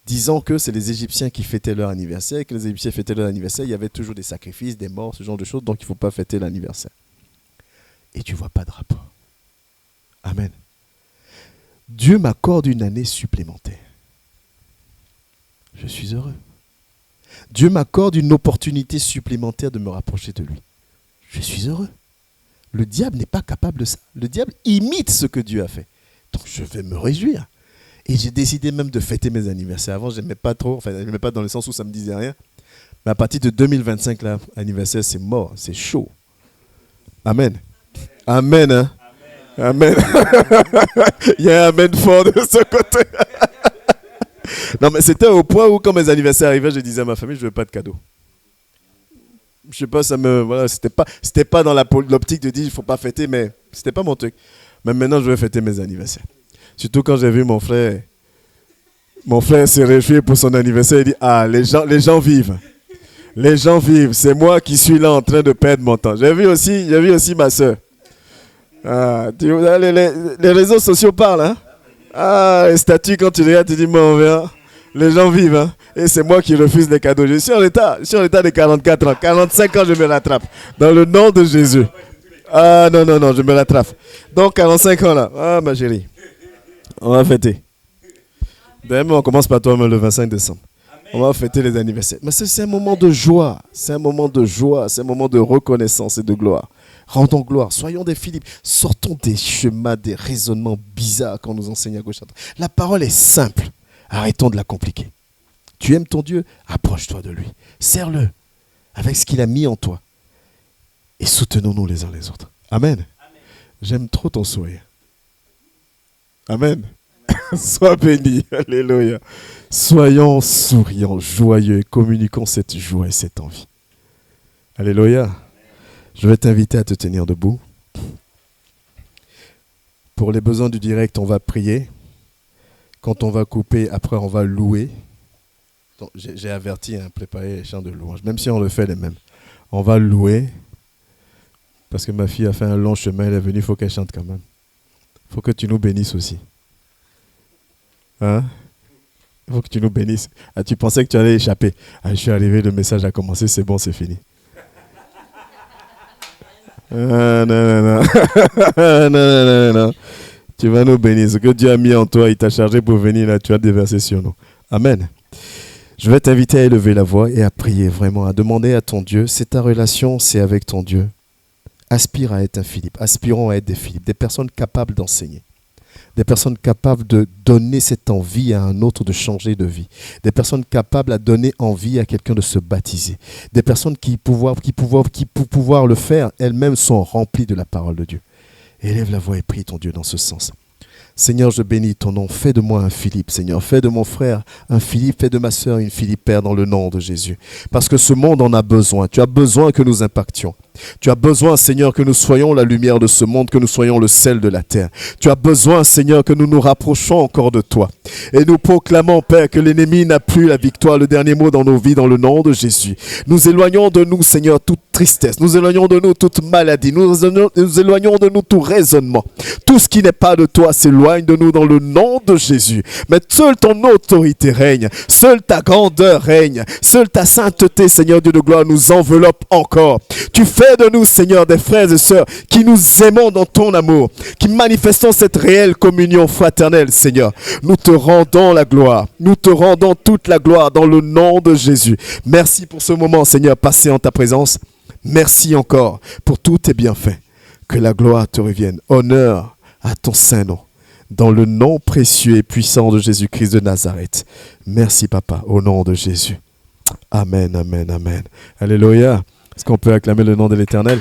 disant que c'est les Égyptiens qui fêtaient leur anniversaire, que les Égyptiens fêtaient leur anniversaire, il y avait toujours des sacrifices, des morts, ce genre de choses, donc il ne faut pas fêter l'anniversaire. Et tu ne vois pas de rapport. Amen. Dieu m'accorde une année supplémentaire. Je suis heureux. Dieu m'accorde une opportunité supplémentaire de me rapprocher de lui. Je suis heureux. Le diable n'est pas capable de ça. Le diable imite ce que Dieu a fait. Donc je vais me réjouir. Et j'ai décidé même de fêter mes anniversaires. Avant, je n'aimais pas trop, enfin, je n'aimais pas dans le sens où ça ne me disait rien. Mais à partir de 2025, là, anniversaire, c'est mort, c'est chaud. Amen. Amen. Hein? Amen. Il y a un amen fort de ce côté. Non, mais c'était au point où, quand mes anniversaires arrivaient, je disais à ma famille, je ne veux pas de cadeau. Je sais pas, voilà, c'était pas dans l'optique de dire, il ne faut pas fêter, mais c'était pas mon truc. Mais maintenant, je vais fêter mes anniversaires. Surtout quand j'ai vu mon frère se réjouir pour son anniversaire, il dit, ah, les gens vivent. Les gens vivent. C'est moi qui suis là en train de perdre mon temps. J'ai vu aussi ma soeur. Ah, les réseaux sociaux parlent, hein? Ah, les statuts, quand tu regardes, tu dis, mon verre, les gens vivent, hein? Et c'est moi qui refuse les cadeaux. Je suis en état de 44 ans. 45 ans, je me rattrape. Dans le nom de Jésus. Ah, non, je me rattrape. Donc, 45 ans, là. Ah, ma chérie. On va fêter. D'ailleurs, on commence par toi-même le 25 décembre. On va fêter les anniversaires. Mais c'est un moment de joie. C'est un moment de joie. C'est un moment de reconnaissance et de gloire. Rendons gloire. Soyons des Philippe. Sortons des chemins, des raisonnements bizarres qu'on nous enseigne à gauche à droite. La parole est simple. Arrêtons de la compliquer. Tu aimes ton Dieu? Approche-toi de lui. Serre-le avec ce qu'il a mis en toi. Et soutenons-nous les uns les autres. Amen. J'aime trop ton sourire. Amen. Sois béni. Alléluia. Soyons souriants, joyeux, communiquons cette joie et cette envie. Alléluia. Je vais t'inviter à te tenir debout. Pour les besoins du direct, on va prier. Quand on va couper, après on va louer. Donc, j'ai averti, préparer les chants de louange, même si on le fait les mêmes. On va louer, parce que ma fille a fait un long chemin, elle est venue, il faut qu'elle chante quand même. Il faut que tu nous bénisses aussi. Hein? Il faut que tu nous bénisses. Ah, tu pensais que tu allais échapper. Ah, je suis arrivé, le message a commencé, c'est bon, c'est fini. Ah, non. non. Tu vas nous bénir. Ce que Dieu a mis en toi, il t'a chargé pour venir là, tu vas déverser sur nous. Amen. Je vais t'inviter à élever la voix et à prier vraiment, à demander à ton Dieu. C'est ta relation, c'est avec ton Dieu. Aspire à être un Philippe. Aspirons à être des Philippe, des personnes capables d'enseigner. Des personnes capables de donner cette envie à un autre de changer de vie. Des personnes capables à donner envie à quelqu'un de se baptiser. Des personnes qui, pour pouvoir le faire, elles-mêmes sont remplies de la parole de Dieu. Élève la voix et prie ton Dieu dans ce sens. Seigneur, je bénis ton nom. Fais de moi un Philippe, Seigneur. Fais de mon frère un Philippe. Fais de ma sœur une Philippe, Père, dans le nom de Jésus. Parce que ce monde en a besoin. Tu as besoin que nous impactions. Tu as besoin, Seigneur, que nous soyons la lumière de ce monde, que nous soyons le sel de la terre. Tu as besoin, Seigneur, que nous nous rapprochons encore de toi. Et nous proclamons, Père, que l'ennemi n'a plus la victoire, le dernier mot dans nos vies, dans le nom de Jésus. Nous éloignons de nous, Seigneur, toute tristesse. Nous éloignons de nous toute maladie. Nous éloignons de nous tout raisonnement. Tout ce qui n'est pas de toi s'éloigne de nous dans le nom de Jésus. Mais seule ton autorité règne. Seule ta grandeur règne. Seule ta sainteté, Seigneur Dieu de gloire, nous enveloppe encore. Tu fais de nous, Seigneur, des frères et sœurs qui nous aimons dans ton amour, qui manifestons cette réelle communion fraternelle, Seigneur. Nous te rendons la gloire. Nous te rendons toute la gloire dans le nom de Jésus. Merci pour ce moment, Seigneur, passé en ta présence. Merci encore pour tous tes bienfaits. Que la gloire te revienne. Honneur à ton saint nom. Dans le nom précieux et puissant de Jésus-Christ de Nazareth. Merci, Papa, au nom de Jésus. Amen, amen, amen. Alléluia. Est-ce qu'on peut acclamer le nom de l'Éternel?